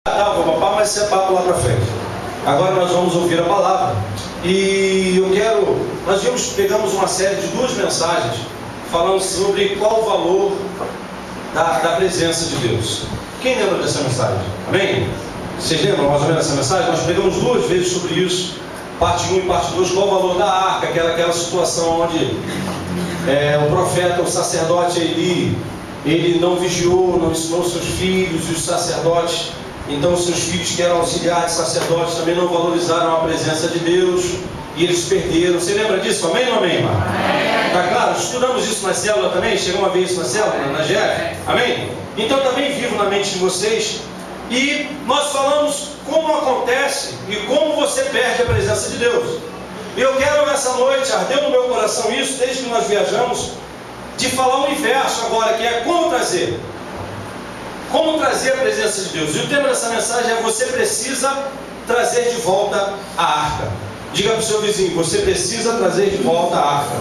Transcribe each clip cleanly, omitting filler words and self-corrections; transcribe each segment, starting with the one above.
Mas isso é papo lá para frente. Agora nós vamos ouvir a palavra. E nós pegamos uma série de 2 mensagens falando sobre qual o valor da presença de Deus. Quem lembra dessa mensagem? Amém? Vocês lembram mais ou menos dessa mensagem? Nós pegamos 2 vezes sobre isso, parte 1 e parte 2, qual o valor da arca, que era aquela situação onde o profeta, o sacerdote ele não vigiou, não ensinou seus filhos e os sacerdotes. Então os seus filhos que eram auxiliares sacerdotes também não valorizaram a presença de Deus e eles perderam. Você lembra disso? Amém ou amém, irmão? Está claro? Estudamos isso na célula também? Chegamos a ver isso na célula, na GF? Amém? Então também vivo na mente de vocês. E nós falamos como acontece e como você perde a presença de Deus. E eu quero nessa noite, ardeu no meu coração isso, desde que nós viajamos, de falar o inverso agora, que é como trazer. Como trazer a presença de Deus? E o tema dessa mensagem é: você precisa trazer de volta a arca. Diga para o seu vizinho: você precisa trazer de volta a arca.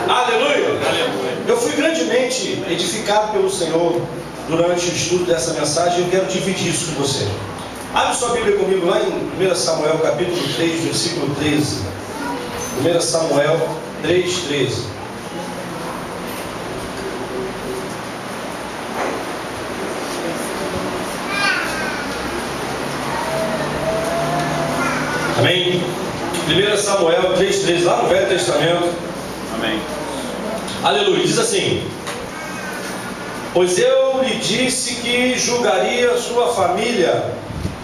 Aleluia! Eu fui grandemente edificado pelo Senhor durante o estudo dessa mensagem e eu quero dividir isso com você. Abre sua Bíblia comigo lá em 1 Samuel capítulo 3, versículo 13. 1 Samuel 3, 13. Amém? 1 Samuel 3,13, lá no Velho Testamento. Amém. Aleluia. Diz assim: pois eu lhe disse que julgaria sua família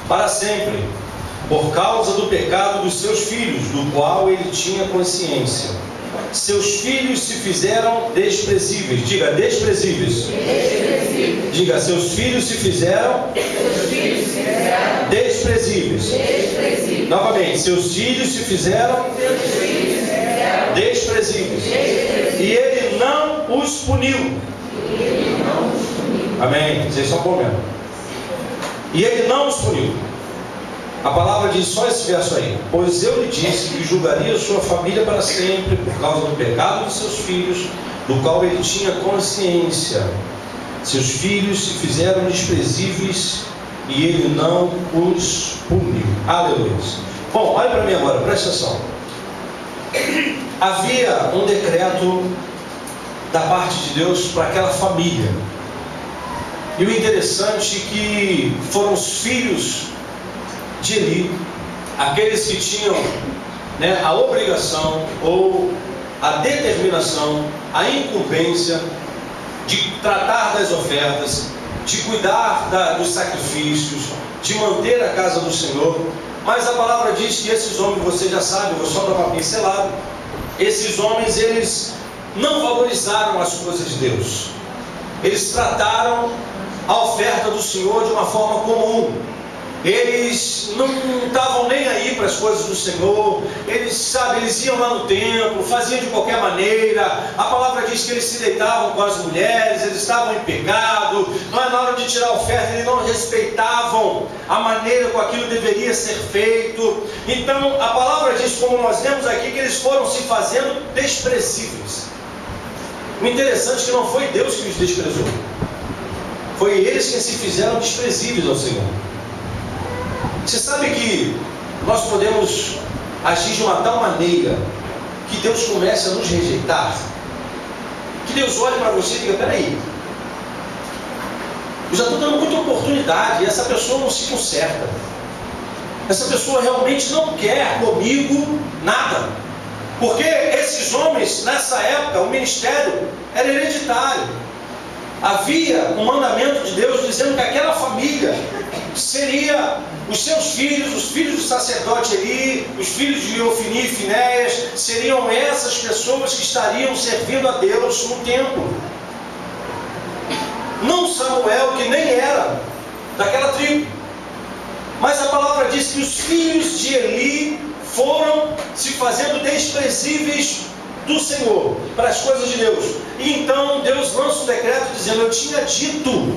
para sempre, por causa do pecado dos seus filhos, do qual ele tinha consciência. Seus filhos se fizeram desprezíveis. Diga, desprezíveis. Diga, seus filhos se fizeram desprezíveis. Novamente, seus filhos se fizeram desprezíveis. E ele não os puniu. Amém? Vocês estão comendo. E ele não os puniu. A palavra diz só esse verso aí: pois eu lhe disse que julgaria sua família para sempre por causa do pecado de seus filhos, do qual ele tinha consciência. Seus filhos se fizeram desprezíveis e ele não os puniu. Aleluia. Bom, olha para mim agora, presta atenção. Havia um decreto da parte de Deus para aquela família. E o interessante é que foram os filhos de Eli, aqueles que tinham a obrigação ou a determinação, a incumbência de tratar das ofertas, de cuidar dos sacrifícios, de manter a casa do Senhor. Mas a palavra diz que esses homens, você já sabe, eu vou só dar uma pincelada, esses homens, eles não valorizaram as coisas de Deus. Eles trataram a oferta do Senhor de uma forma comum. Eles não estavam nem aí para as coisas do Senhor. Eles iam lá no templo, faziam de qualquer maneira. A palavra diz que eles se deitavam com as mulheres, eles estavam em pecado. Mas na hora de tirar a oferta, eles não respeitavam a maneira como aquilo deveria ser feito. Então a palavra diz, como nós lemos aqui, que eles foram se fazendo desprezíveis. O interessante é que não foi Deus que os desprezou, foi eles que se fizeram desprezíveis ao Senhor. Você sabe que nós podemos agir de uma tal maneira que Deus comece a nos rejeitar, que Deus olhe para você e diga: peraí, eu já estou dando muita oportunidade e essa pessoa não se conserta, essa pessoa realmente não quer comigo nada. Porque esses homens, nessa época, o ministério era hereditário. Havia um mandamento de Deus dizendo que aquela família seria os seus filhos, os filhos do sacerdote Eli, os filhos de Ofni e Finéias, seriam essas pessoas que estariam servindo a Deus no templo. Não Samuel, que nem era daquela tribo. Mas a palavra diz que os filhos de Eli foram se fazendo desprezíveis do Senhor, para as coisas de Deus. E então Deus lança um decreto dizendo: eu tinha dito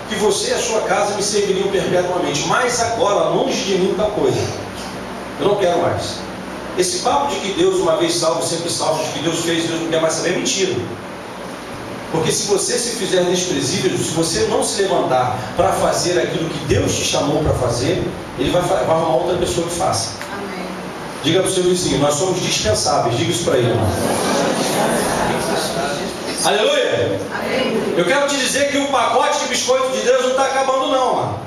que você e a sua casa me serviriam perpetuamente, mas agora, longe de mim tal coisa, eu não quero mais. Esse papo de que Deus, uma vez salvo, sempre salvo, de que Deus fez, Deus não quer mais saber, é mentira. Porque se você se fizer desprezível, se você não se levantar para fazer aquilo que Deus te chamou para fazer, Ele vai arrumar outra pessoa que faça. Amém. Diga para o seu vizinho, nós somos dispensáveis. Diga isso para ele, irmão. Aleluia! Amém. Eu quero te dizer que o pacote de biscoito de Deus não está acabando não, mano.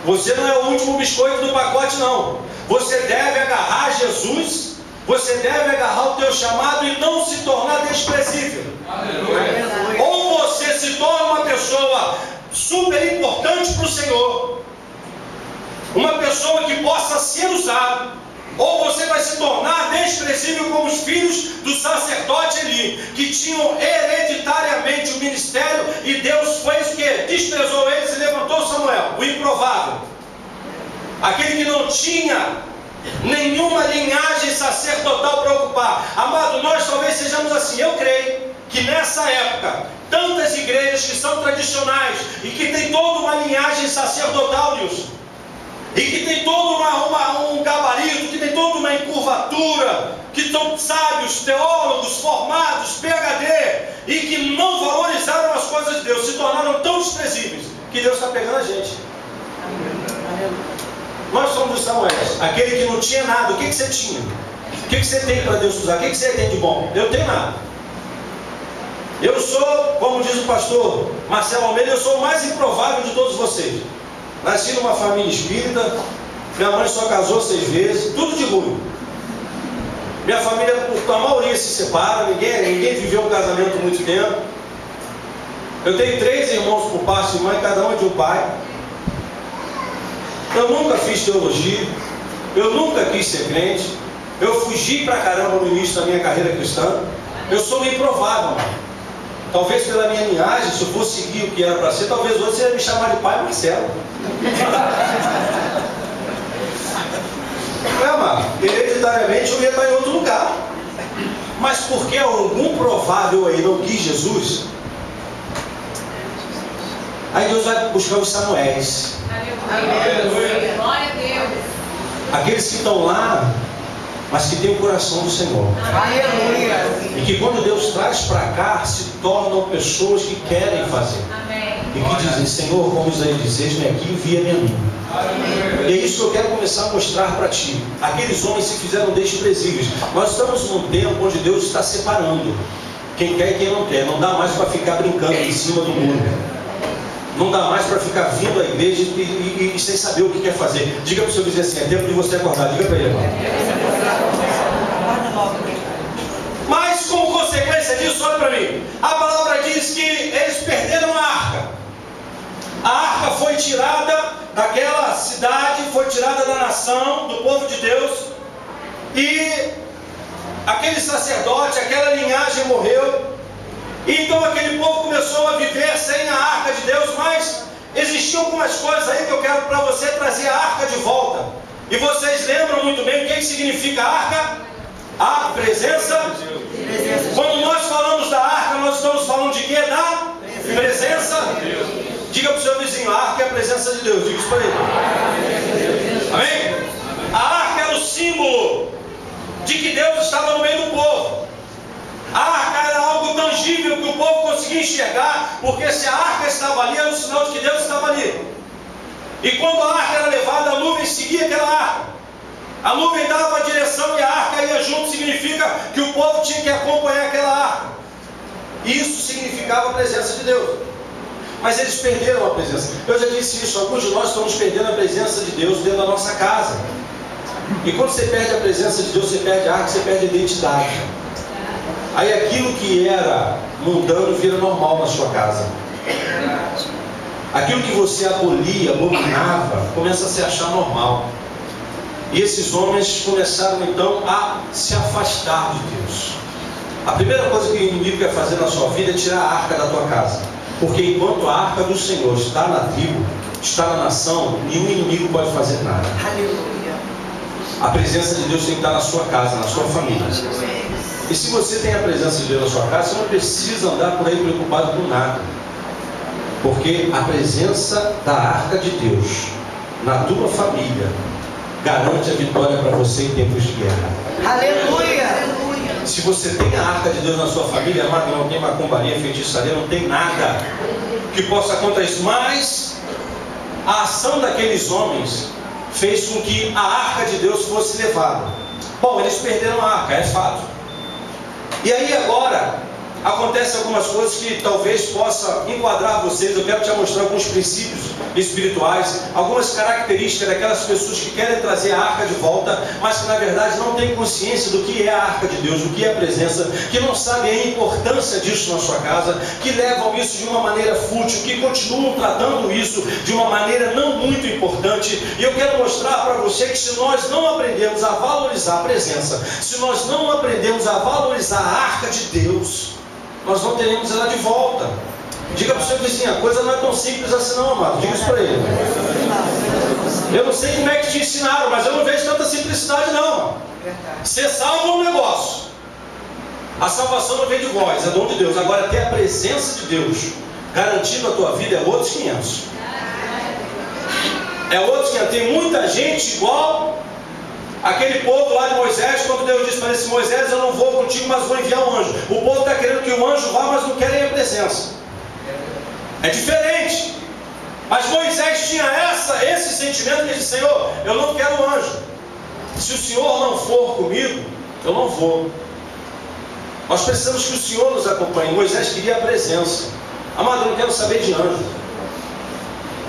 Você não é o último biscoito do pacote, não. Você deve agarrar Jesus, você deve agarrar o teu chamado e não se tornar desprezível. Aleluia. Ou você se torna uma pessoa super importante para o Senhor, uma pessoa que possa ser usada, ou você vai se tornar desprezível como os filhos do sacerdote Eli, que tinham hereditariamente o ministério, e Deus fez o que? Desprezou eles e levantou Samuel, o improvável, aquele que não tinha nenhuma linhagem sacerdotal para ocupar. Amado, nós talvez sejamos assim. Eu creio que nessa época, tantas igrejas que são tradicionais e que tem toda uma linhagem sacerdotal, Nilson, e que tem todo um gabarito, que tem toda uma encurvatura, que são sábios, teólogos, formados, PhD, e que não valorizaram as coisas de Deus, se tornaram tão desprezíveis, que Deus está pegando a gente. Nós somos os Samuéis, aquele que não tinha nada. O que você tinha? O que você tem para Deus usar? O que você tem de bom? Eu tenho nada. Eu sou, como diz o pastor Marcelo Almeida, eu sou o mais improvável de todos vocês. Nasci numa família espírita, minha mãe só casou 6 vezes, tudo de ruim. Minha família, a maioria se separa, ninguém viveu um casamento muito tempo. Eu tenho 3 irmãos por parte de mãe, cada um é de um pai. Eu nunca fiz teologia, eu nunca quis ser crente, eu fugi pra caramba no início da minha carreira cristã. Eu sou improvável, mano. Talvez pela minha linhagem, se eu fosse seguir o que era para ser, talvez hoje você ia me chamar de pai Marcelo. É, mano, hereditariamente eu ia estar em outro lugar. Mas porque algum provável aí não quis Jesus, aí Deus vai buscar os Samuéis. Aleluia. Glória a Deus. Aqueles que estão lá, mas que têm o coração do Senhor. Aleluia. E que quando Deus traz para cá, se tornam pessoas que querem fazer. Amém. E que dizem, Senhor, como Isaías diz, eis-me aqui, envia-me a mim. E é isso que eu quero começar a mostrar para ti. Aqueles homens se fizeram desprezíveis. Nós estamos num tempo onde Deus está separando quem quer e quem não quer. Não dá mais para ficar brincando em cima do muro. Não dá mais para ficar vindo à igreja e sem saber o que quer fazer. Diga para o seu vizinho assim, é tempo de você acordar. Diga para ele, irmão. Mas como consequência disso, olha para mim. A palavra diz que eles perderam a arca. A arca foi tirada daquela cidade, foi tirada da nação, do povo de Deus. E aquele sacerdote, aquela linhagem morreu. Então aquele povo começou a viver sem a arca de Deus, mas existiam algumas coisas aí que eu quero para você trazer a arca de volta. E vocês lembram muito bem o que significa a arca? A presença. Quando nós falamos da arca, nós estamos falando de quê? Da presença. Diga para o seu vizinho, a arca é a presença de Deus. Diga isso para ele. Amém? A arca era o símbolo de que Deus estava no meio do povo. A arca era algo tangível que o povo conseguia enxergar, porque se a arca estava ali, era um sinal de que Deus estava ali. E quando a arca era levada, a nuvem seguia aquela arca. A nuvem dava a direção e a arca ia junto, significa que o povo tinha que acompanhar aquela arca. Isso significava a presença de Deus. Mas eles perderam a presença. Eu já disse isso, alguns de nós estamos perdendo a presença de Deus dentro da nossa casa. E quando você perde a presença de Deus, você perde a arca, você perde a identidade. Aí aquilo que era mundano vira normal na sua casa. Aquilo que você abolia, abominava, começa a se achar normal. E esses homens começaram então a se afastar de Deus. A primeira coisa que o inimigo quer fazer na sua vida é tirar a arca da tua casa. Porque enquanto a arca do Senhor está na tribo, está na nação, nenhum inimigo pode fazer nada. Aleluia. A presença de Deus tem que estar na sua casa, na sua família. E se você tem a presença de Deus na sua casa, você não precisa andar por aí preocupado com nada. Porque a presença da arca de Deus na tua família garante a vitória para você em tempos de guerra. Aleluia. Se você tem a arca de Deus na sua família, amado, não tem macumbaria, feitiçaria, não tem nada que possa contra isso. Mas a ação daqueles homens fez com que a arca de Deus fosse levada. Bom, eles perderam a arca, é fato. E aí agora acontecem algumas coisas que talvez possa enquadrar vocês. Eu quero te mostrar alguns princípios espirituais, algumas características daquelas pessoas que querem trazer a arca de volta, mas que na verdade não têm consciência do que é a arca de Deus, do que é a presença, que não sabem a importância disso na sua casa, que levam isso de uma maneira fútil, que continuam tratando isso de uma maneira não muito importante. E eu quero mostrar para você que se nós não aprendemos a valorizar a presença, se nós não aprendemos a valorizar a arca de Deus, nós não teremos ela de volta. Diga para o seu vizinho, a coisa não é tão simples assim não, amado. Diga isso para ele. Eu não sei como é que te ensinaram, mas eu não vejo tanta simplicidade não, amado. Ser salvo é um negócio. A salvação não vem de vós, é dom de Deus. Agora ter a presença de Deus garantindo a tua vida é outros 500. É outros 500. Tem muita gente igual aquele povo lá de Moisés, quando Deus disse para esse Moisés, eu não vou contigo, mas vou enviar um anjo. O povo está querendo que o anjo vá, mas não querem a presença. É diferente. Mas Moisés tinha esse sentimento, ele disse, Senhor, eu não quero um anjo. Se o Senhor não for comigo, eu não vou. Nós precisamos que o Senhor nos acompanhe. Moisés queria a presença. Amado, eu não quero saber de anjo.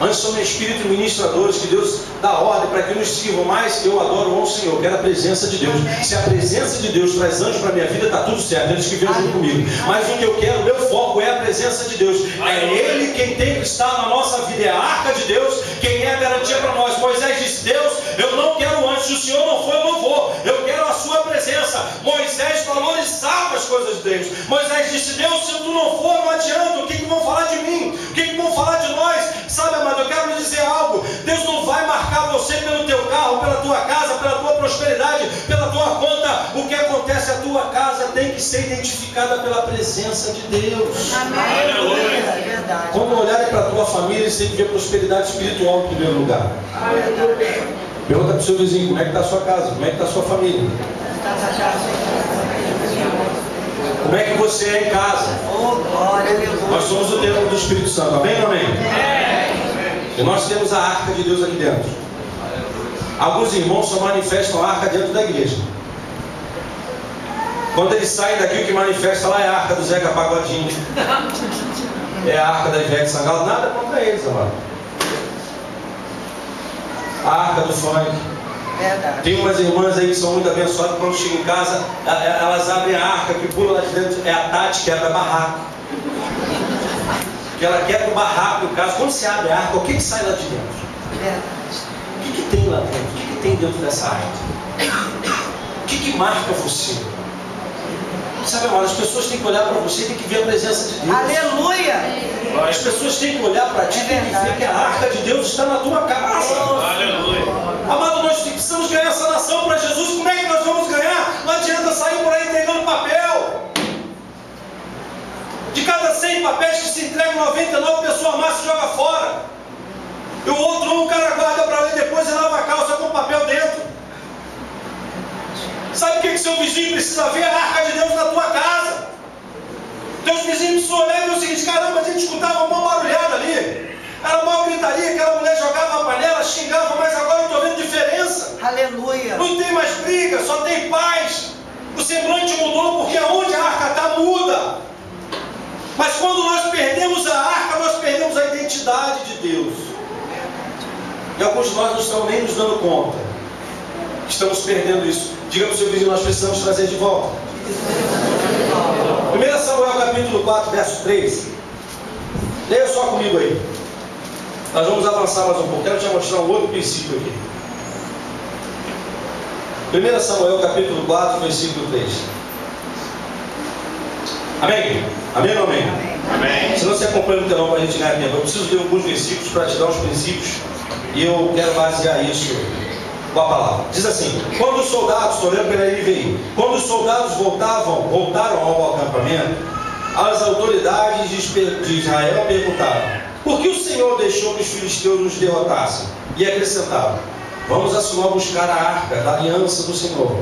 Anjos são espíritos ministradores que Deus dá ordem para que nos sirvam, mais eu adoro ao Senhor, eu quero a presença de Deus. Se a presença de Deus traz anjos para a minha vida, está tudo certo, eles que vêm junto comigo. Mas o que eu quero, o meu foco é a presença de Deus. É Ele quem tem que estar na nossa vida, é a arca de Deus, quem é a garantia para nós. Moisés disse, Deus, eu não quero anjos, se o Senhor não for, eu não vou. Eu quero a sua presença. Moisés valorizava as coisas de Deus. Moisés disse, Deus, se tu não for, não adianta. O que vão falar de mim? O que vão falar de nós? Sabe, amado, eu quero lhe dizer algo. Deus não vai marcar você pelo teu carro, pela tua casa, pela tua prosperidade, pela tua conta. O que acontece, a tua casa tem que ser identificada pela presença de Deus. Amém. É verdade. Quando olharem para a tua família, você tem que ver prosperidade espiritual em primeiro lugar. Pergunta para o seu vizinho, como é que está a sua casa? Como é que está a sua família? Como é que você é em casa? Nós somos o templo do Espírito Santo, amém ou amém? E nós temos a arca de Deus aqui dentro. Alguns irmãos só manifestam a arca dentro da igreja. Quando eles saem daqui, o que manifesta lá é a arca do Zeca Pagodinho, é a arca da Ivete Sangalo. Nada contra eles, amado. A arca do funk. Verdade. Tem umas irmãs aí que são muito abençoadas, quando chegam em casa, elas abrem a arca, que pula lá de dentro, é a Tati quebra barraco. Que ela quebra o barraco, no caso. Quando você abre a arca, o que sai lá de dentro? Verdade. O que tem lá dentro? O que tem dentro dessa arca? O que marca você? Sabe, amado, as pessoas têm que olhar para você e têm que ver a presença de Deus. Aleluia! As pessoas têm que olhar para ti e têm que ver que a arca de Deus está na tua casa. Aleluia! Amado, nós precisamos ganhar essa nação para Jesus. Como é que nós vamos ganhar? Não adianta sair por aí entregando papel. De cada 100 papéis que se entregam, 99 pessoas amassam e joga fora. E o outro, o cara guarda para ler depois e lava a calça com papel dentro. Sabe o que seu vizinho precisa ver? A arca de Deus na tua casa. Teus vizinhos precisam olhar e ver o seguinte: caramba, a gente escutava uma barulhada ali. Era uma gritaria, aquela mulher jogava a panela, xingava, mas agora eu estou vendo diferença. Aleluia. Não tem mais briga, só tem paz. O semblante mudou porque aonde a arca está, muda. Mas quando nós perdemos a arca, nós perdemos a identidade de Deus. E alguns de nós não estamos nem nos dando conta. Estamos perdendo isso. Diga para o seu vizinho, nós precisamos trazer de volta. 1 Samuel capítulo 4, verso 3. Leia só comigo aí. Nós vamos avançar mais um pouco. Quero te mostrar um outro princípio aqui. 1 Samuel capítulo 4, versículo 3. Amém? Amém ou amém? Amém. Se não se acompanha no telão para a gente ganhar tempo, eu preciso ler alguns versículos para te dar os princípios. E eu quero basear isso com a palavra. Diz assim: quando os soldados, estou lendo pela NVI, quando os soldados voltaram ao acampamento, as autoridades de Israel perguntaram: por que o Senhor deixou que os filisteus nos derrotassem? E acrescentaram: vamos assumir buscar a arca da aliança do Senhor.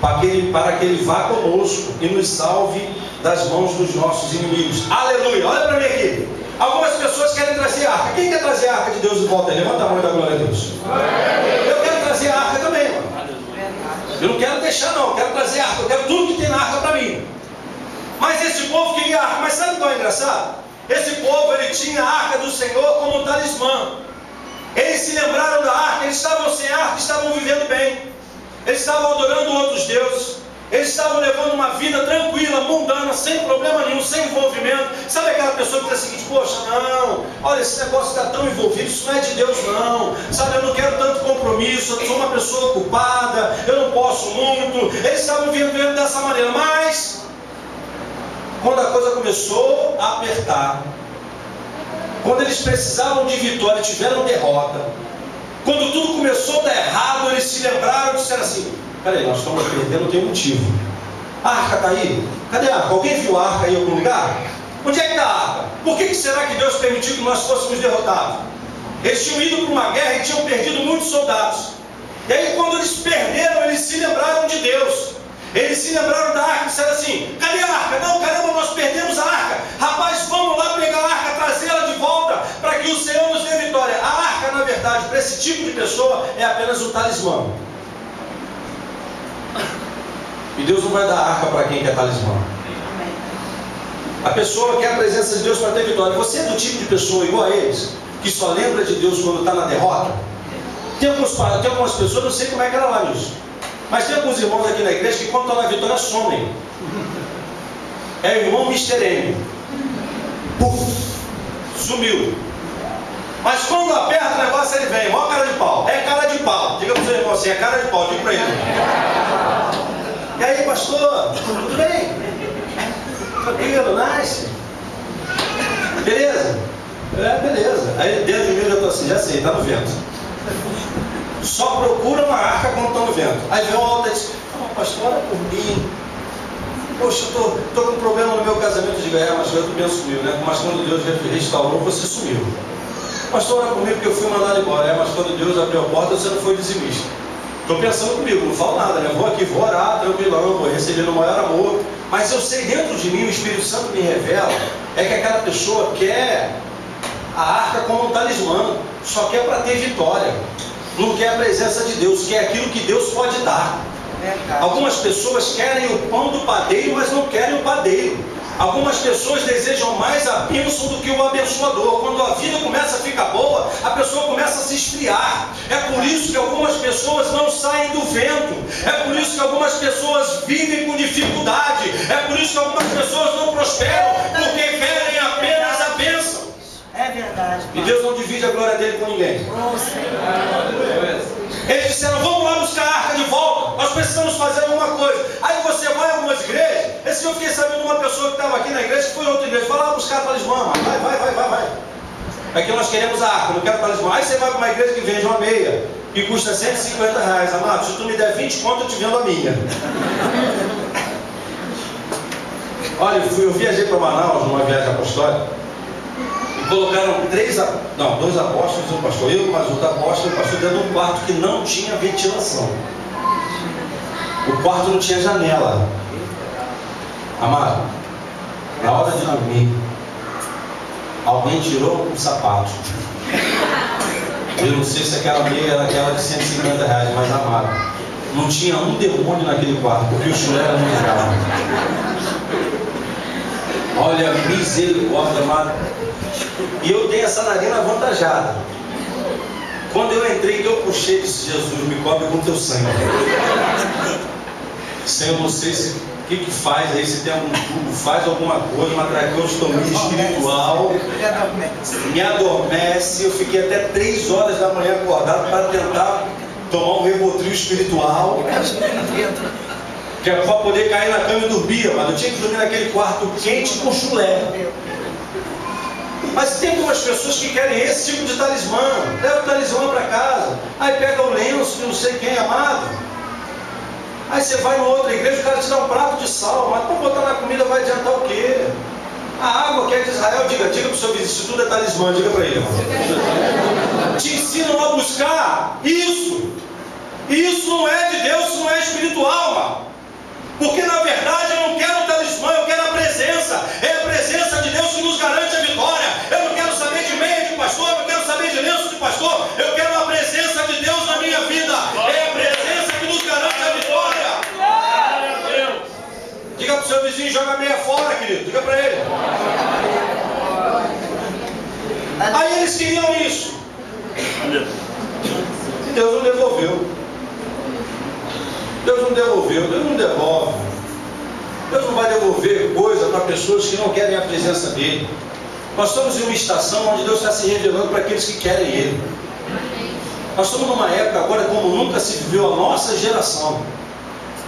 para que Ele vá conosco e nos salve das mãos dos nossos inimigos. Aleluia! Olha para mim aqui. Algumas pessoas querem trazer a arca. Quem quer trazer a arca de Deus de volta aí? Levanta a mão da glória a Deus. Eu quero trazer a arca também, mano. Eu não quero deixar não, eu quero trazer a arca. Eu quero tudo que tem na arca para mim. Mas esse povo queria a arca. Mas sabe qual é engraçado? Esse povo, ele tinha a arca do Senhor como um talismã. Eles se lembraram da arca. Eles estavam sem arca, estavam vivendo bem. Eles estavam adorando outros deuses. Eles estavam levando uma vida tranquila, mundana, sem problema nenhum, sem envolvimento. Sabe aquela pessoa que diz o seguinte: poxa, não, olha, esse negócio está tão envolvido, isso não é de Deus não. Sabe, eu não quero tanto compromisso, eu sou uma pessoa ocupada, eu não posso muito. Eles estavam vivendo dessa maneira, mas quando a coisa começou a apertar, quando eles precisavam de vitória, tiveram derrota, quando tudo começou a dar errado, eles se lembraram e disseram assim: peraí, nós estamos perdendo, tem um motivo. A arca está aí? Cadê a arca? Alguém viu a arca aí em algum lugar? Onde é que está a arca? Por que será que Deus permitiu que nós fôssemos derrotados? Eles tinham ido para uma guerra e tinham perdido muitos soldados. E aí quando eles perderam, eles se lembraram de Deus. Eles se lembraram da arca e disseram assim: cadê a arca? Não, caramba, nós perdemos a arca. Rapaz, vamos lá pegar a arca, trazê-la de volta, para que o Senhor nos dê vitória. A arca, na verdade, para esse tipo de pessoa, é apenas um talismã. E Deus não vai dar arca para quem quer talismã. A pessoa quer a presença de Deus para ter vitória. Você é do tipo de pessoa igual a eles, que só lembra de Deus quando está na derrota? Tem algumas pessoas, eu não sei como é que ela vai nisso, mas tem alguns irmãos aqui na igreja que quando estão na vitória somem. É o irmão Mr. M. Puf, sumiu. Mas quando aperta o negócio, ele vem, maior cara de pau. É cara de pau. Diga para o seu irmão assim: é cara de pau, diga para ele. E aí, pastor, tudo bem? Tranquilo, nice? Beleza? Beleza. Aí dentro de mim eu estou assim: já sei, está no vento. Só procura uma arca quando está no vento. Aí vem uma outra e diz: pastor, ora por mim. Poxa, eu estou com um problema no meu casamento. Eu digo: mas eu também sumiu, né? Mas quando Deus restaurou, você sumiu. Pastor, ora comigo porque eu fui mandado embora. Mas quando Deus abriu a porta, você não foi dizimista. Estou pensando comigo, não falo nada, né? Vou aqui, vou orar, tranquilão, vou receber no maior amor. Mas eu sei, dentro de mim, o Espírito Santo me revela, é que aquela pessoa quer a arca como um talismã, só quer para ter vitória. Não quer a presença de Deus, quer aquilo que Deus pode dar. Algumas pessoas querem o pão do padeiro, mas não querem o padeiro. Algumas pessoas desejam mais a bênção do que o abençoador. Quando a vida começa a ficar boa, a pessoa começa a se esfriar. É por isso que algumas pessoas não saem do vento. É por isso que algumas pessoas vivem com dificuldade. É por isso que algumas pessoas não prosperam, porque querem apenas a bênção. É verdade. E Deus não divide a glória dele com ninguém. Eles disseram: vamos lá buscar a arca de volta, nós precisamos fazer alguma coisa. Aí você vai a algumas igrejas. Esse dia eu fiquei sabendo de uma pessoa que estava aqui na igreja, que foi em outra igreja, vai lá buscar talismã, vai. Aqui nós queremos a arca, não quero talismã. Aí você vai para uma igreja que vende uma meia, que custa R$150, amado, se tu me der 20 conto, eu te vendo a minha. Olha, eu viajei para Manaus numa viagem apostólica. Colocaram dois apóstolos, um pastor, eu, mas outro apóstolo, o pastor, dentro de um quarto que não tinha ventilação. O quarto não tinha janela. Amado, na hora de dormir, alguém tirou um sapato. Eu não sei se aquela meia era aquela de R$150, mas amado, não tinha um demônio naquele quarto, porque o chulé era muito grave. Olha, misericórdia, amado. E eu tenho essa narina avantajada. Quando eu entrei, que eu puxei, disse: Jesus, me cobre com teu sangue. Senhor, não sei se o que faz aí, se tem algum tubo, faz alguma coisa, uma traqueostomia espiritual. Me adormece. Eu fiquei até 3 horas da manhã acordado para tentar tomar um Rivotril espiritual. Que é para poder cair na cama e dormir, mas eu tinha que dormir naquele quarto quente com chulé. Mas tem algumas pessoas que querem esse tipo de talismã. Leva o talismã para casa, aí pega o lenço de não sei quem, amado. Aí você vai em outra igreja, o cara te dá um prato de sal, mas para botar na comida vai adiantar o quê? A água que é de Israel, diga para o seu vizinho, isso tudo é talismã, diga para ele, irmão. Te ensinam a buscar isso. Isso não é de Deus, isso não é espiritual, mano. Porque na verdade eu não quero talismã, eu quero a presença. É a presença de Deus que nos garante a vitória. Eu não quero saber de meia de pastor, eu não quero saber de lenço de pastor. Eu quero a presença de Deus na minha vida. É a presença que nos garante a vitória. Diga para o seu vizinho, joga a meia fora, querido. Diga para ele. Aí eles queriam isso. E Deus não devolveu. Deus não devolveu, Deus não devolve. Deus não vai devolver coisa para pessoas que não querem a presença dele. Nós estamos em uma estação onde Deus está se revelando para aqueles que querem ele. Nós estamos numa época agora como nunca se viveu a nossa geração.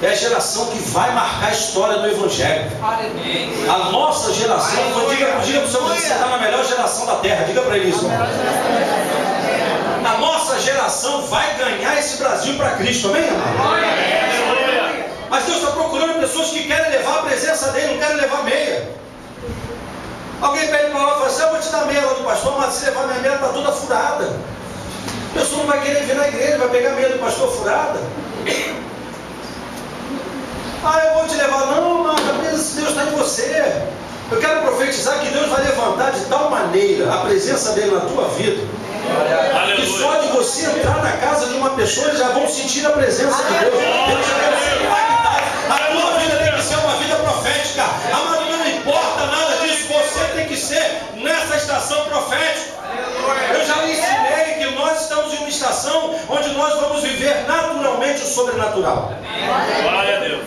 É a geração que vai marcar a história do Evangelho. A nossa geração, diga para o seu vizinho, você está na melhor geração da terra. Diga para ele isso. A nossa geração vai ganhar esse Brasil para Cristo, amém, amém? Mas Deus está procurando pessoas que querem levar a presença dele, não querem levar meia. Alguém pede para lá e fala assim, eu vou te dar meia lá do pastor, mas se levar minha meia está toda furada. A pessoa não vai querer vir na igreja, vai pegar a meia do pastor furada. Eu vou te levar, não, mas a presença de Deus está em você. Eu quero profetizar que Deus vai levantar de tal maneira a presença dele na tua vida, que só de você entrar na casa de uma pessoa, eles já vão sentir a presença de Deus. Deus já vai ser impactado. A tua vida tem que ser uma vida profética. Amado, não importa nada disso, você tem que ser nessa estação profética. Eu já lhe ensinei que nós estamos em uma estação onde nós vamos viver naturalmente o sobrenatural. Glória a Deus.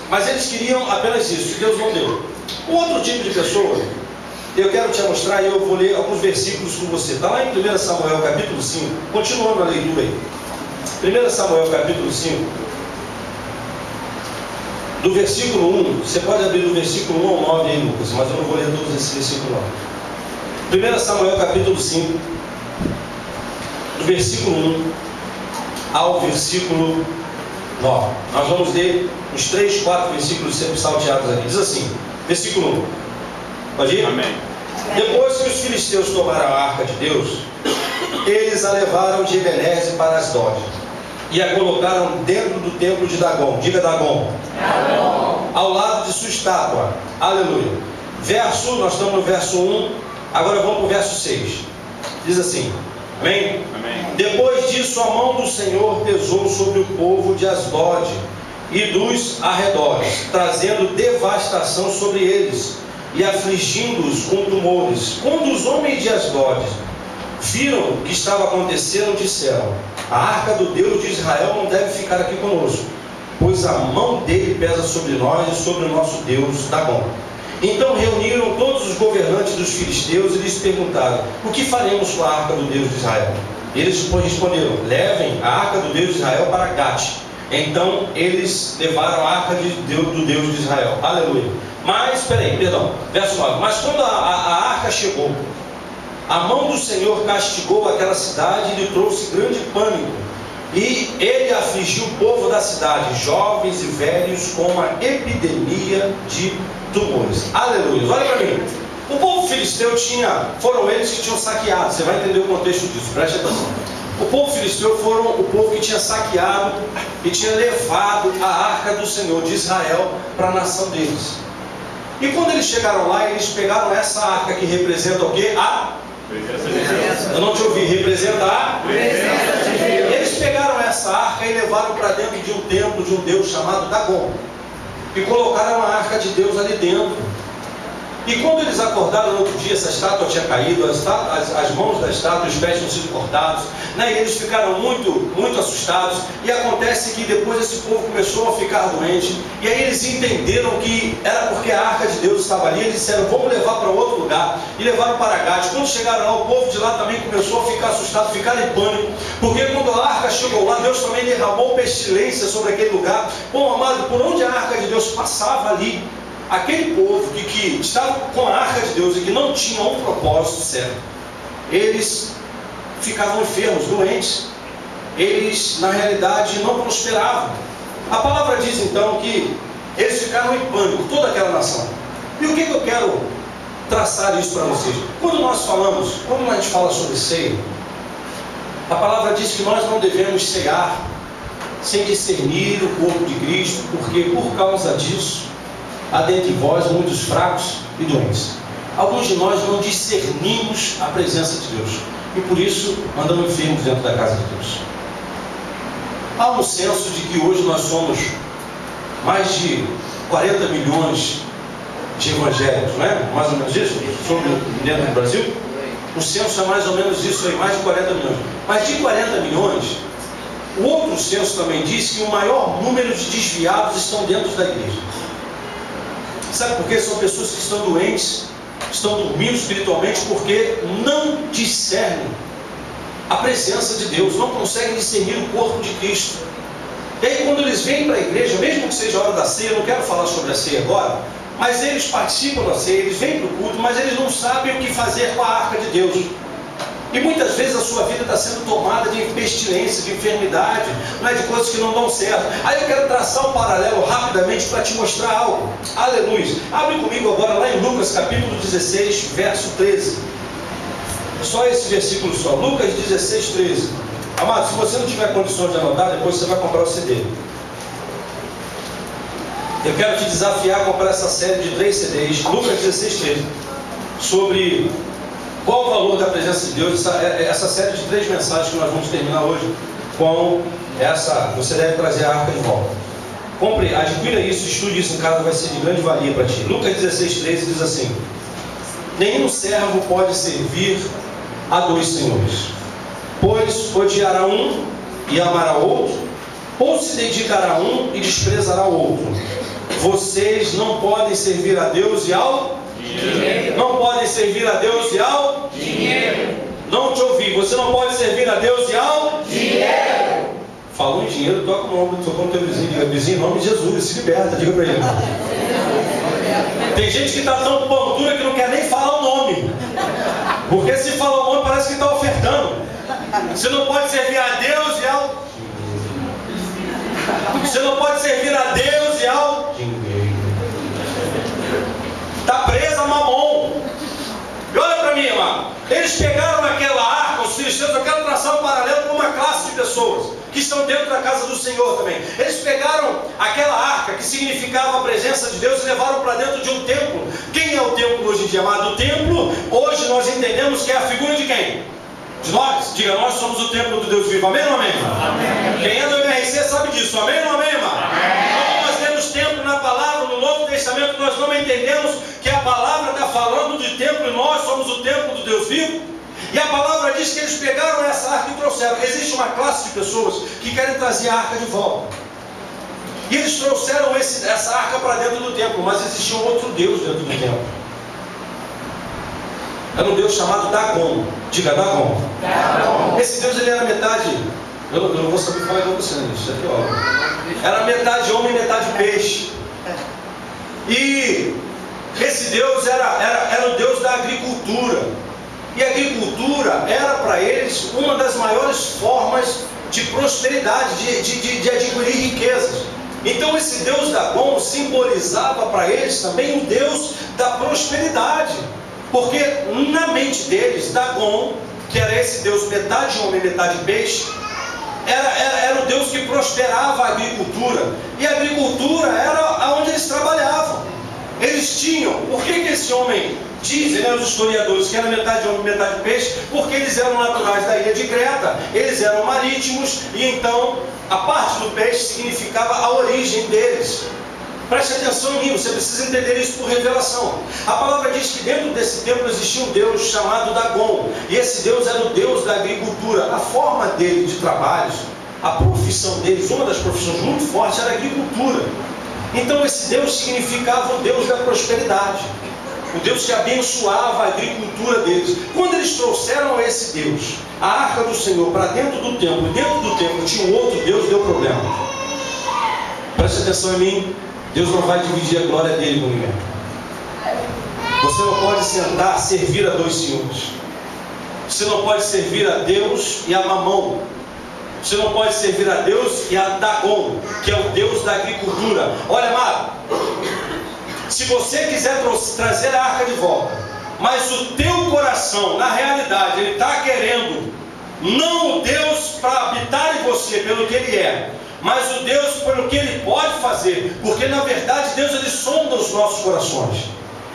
Mas eles queriam apenas isso, e Deus não deu. Um outro tipo de pessoa, eu quero te mostrar, e eu vou ler alguns versículos com você. Está lá em 1 Samuel capítulo 5, continuando a leitura aí. 1 Samuel capítulo 5, do versículo 1, você pode abrir do versículo 1 ao 9 aí, Lucas, mas eu não vou ler todos esses versículos não. 1 Samuel capítulo 5, do versículo 1 ao versículo 9. Nós vamos ler os 3, 4 versículos sempre salteados aqui. Diz assim, versículo 1. Pode ir? Amém. Depois que os filisteus tomaram a arca de Deus, eles a levaram de Ebenezer para Asdod e a colocaram dentro do templo de Dagom. Diga Dagom. Ao lado de sua estátua. Aleluia. Nós estamos no verso 1, agora vamos para o verso 6. Diz assim, amém? Amém. Depois disso a mão do Senhor pesou sobre o povo de Asdod e dos arredores, trazendo devastação sobre eles e afligindo-os com tumores. Quando os homens de Asdod viram o que estava acontecendo, disseram, a arca do Deus de Israel não deve ficar aqui conosco, pois a mão dele pesa sobre nós e sobre o nosso Deus Dagom. Então reuniram todos os governantes dos filisteus e lhes perguntaram, o que faremos com a arca do Deus de Israel? Eles responderam, levem a arca do Deus de Israel para Gate. Então eles levaram a arca do Deus de Israel. Aleluia. Mas, verso 9. Mas quando a arca chegou, a mão do Senhor castigou aquela cidade e lhe trouxe grande pânico. E ele afligiu o povo da cidade, jovens e velhos, com uma epidemia de tumores. Aleluia. Olha para mim. O povo filisteu foram eles que tinham saqueado. Você vai entender o contexto disso, preste atenção. O povo filisteu foram o povo que tinha saqueado e tinha levado a arca do Senhor de Israel para a nação deles. E quando eles chegaram lá, eles pegaram essa arca que representa o quê? Eu não te ouvi, representa a presença de Deus. Eles pegaram essa arca e levaram para dentro de um templo de um Deus chamado Dagom e colocaram a arca de Deus ali dentro. E quando eles acordaram no outro dia, essa estátua tinha caído, as mãos da estátua, os pés tinham sido cortados, né? E eles ficaram muito assustados. E acontece que depois esse povo começou a ficar doente. E aí eles entenderam que era porque a arca de Deus estava ali. Eles disseram, vamos levar para outro lugar. E levaram para Gade. Quando chegaram lá, o povo de lá também começou a ficar assustado, ficar em pânico. Porque quando a arca chegou lá, Deus também derramou pestilência sobre aquele lugar. Bom, amado, por onde a arca de Deus passava ali, aquele povo que estava com a arca de Deus e que não tinha um propósito certo, eles ficavam enfermos, doentes. Eles, na realidade, não prosperavam. A palavra diz então que eles ficaram em pânico, toda aquela nação. E o que eu quero traçar isso para vocês? Quando a gente fala sobre ceia, a palavra diz que nós não devemos cear sem discernir o corpo de Cristo, porque por causa disso há dentre vós muitos fracos e doentes. Alguns de nós não discernimos a presença de Deus e por isso andamos enfermos dentro da casa de Deus. Há um senso de que hoje nós somos mais de 40 milhões de evangélicos, não é? Mais ou menos isso? Sobre dentro do Brasil? O censo é mais ou menos isso aí, mais de 40 milhões. Mas de 40 milhões, o outro censo também diz que o maior número de desviados estão dentro da igreja. Sabe por quê? São pessoas que estão doentes, estão dormindo espiritualmente porque não discernem a presença de Deus, não conseguem discernir o corpo de Cristo. E aí quando eles vêm para a igreja, mesmo que seja a hora da ceia, eu não quero falar sobre a ceia agora, mas eles participam da ceia, eles vêm para o culto, mas eles não sabem o que fazer com a arca de Deus. E muitas vezes a sua vida está sendo tomada de pestilência, de enfermidade, não é, de coisas que não dão certo. Aí eu quero traçar um paralelo rapidamente para te mostrar algo. Aleluia. Abre comigo agora lá em Lucas capítulo 16, verso 13. Só esse versículo só. Lucas 16, 13. Amado, se você não tiver condições de anotar, depois você vai comprar o CD. Eu quero te desafiar a comprar essa série de 3 CDs, Lucas 16, 13, sobre qual o valor da presença de Deus. Essa série de 3 mensagens que nós vamos terminar hoje com essa, você deve trazer a arca de volta. Compre, adquira isso, estude isso em casa, vai ser de grande valia para ti. Lucas 16, 13 diz assim: nenhum servo pode servir a 2 senhores, pois odiará um e amará outro, ou se dedicará a um e desprezará o outro. Vocês não podem servir a Deus e ao dinheiro. Não podem servir a Deus e ao dinheiro. Não te ouvi. Você não pode servir a Deus e ao dinheiro. Falou em dinheiro, toca no teu vizinho. Diga, vizinho, em nome de Jesus, se liberta. Diga para ele. Tem gente que está tão pão-dura que não quer nem falar o nome. Porque se falar o nome parece que está ofertando. Você não pode servir a Deus e ao... Você não pode servir a Deus e ao dinheiro. Está presa a mamon. E olha para mim, irmão. Eles pegaram aquela arca, os filisteus, eu quero traçar um paralelo com uma classe de pessoas que estão dentro da casa do Senhor também. Eles pegaram aquela arca que significava a presença de Deus e levaram para dentro de um templo. Quem é o templo hoje em dia, amado? O templo, hoje nós entendemos que é a figura de quem? De nós. Diga, nós somos o templo do Deus vivo. Amém ou amém? Amém. Quem é do MRC sabe disso. Amém ou amém, irmão? Quando nós temos templo na palavra, no Novo Testamento, nós não entendemos que a palavra está falando de templo e nós somos o templo do Deus vivo. E a palavra diz que eles pegaram essa arca e trouxeram. Existe uma classe de pessoas que querem trazer a arca de volta. E eles trouxeram essa arca para dentro do templo, mas existia um outro Deus dentro do templo. Era um Deus chamado Dagon. Diga, Dagon. Esse Deus, ele era metade... Eu não vou saber falar com você, isso aqui, ó. Era metade homem e metade peixe. E esse Deus era o Deus da agricultura. E a agricultura era para eles uma das maiores formas de prosperidade, de adquirir riquezas. Então esse Deus Dagon simbolizava para eles também o Deus da prosperidade. Porque na mente deles, Dagon, que era esse Deus metade homem, metade peixe, era o Deus que prosperava a agricultura. E a agricultura era onde eles trabalhavam. Eles tinham, por que esse homem, dizem, né, os historiadores, que era metade homem, metade peixe? Porque eles eram naturais da ilha de Creta, eles eram marítimos, e então a parte do peixe significava a origem deles. Preste atenção em mim, você precisa entender isso por revelação. A palavra diz que dentro desse templo existia um Deus chamado Dagon. E esse Deus era o Deus da agricultura. A forma dele de trabalho, a profissão deles, uma das profissões muito fortes era a agricultura. Então esse Deus significava o Deus da prosperidade. O Deus que abençoava a agricultura deles. Quando eles trouxeram esse Deus, a arca do Senhor, para dentro do templo, e dentro do templo tinha um outro Deus, deu problema. Preste atenção em mim. Deus não vai dividir a glória dele com ninguém. Você não pode sentar, servir a 2 senhores. Você não pode servir a Deus e a Mamon. Você não pode servir a Deus e a Dagon, que é o Deus da agricultura. Olha, amado, se você quiser trazer a arca de volta, mas o teu coração, na realidade, ele está querendo não o Deus para habitar em você pelo que ele é, mas o Deus pelo que Ele pode fazer, porque na verdade Deus Ele sonda os nossos corações.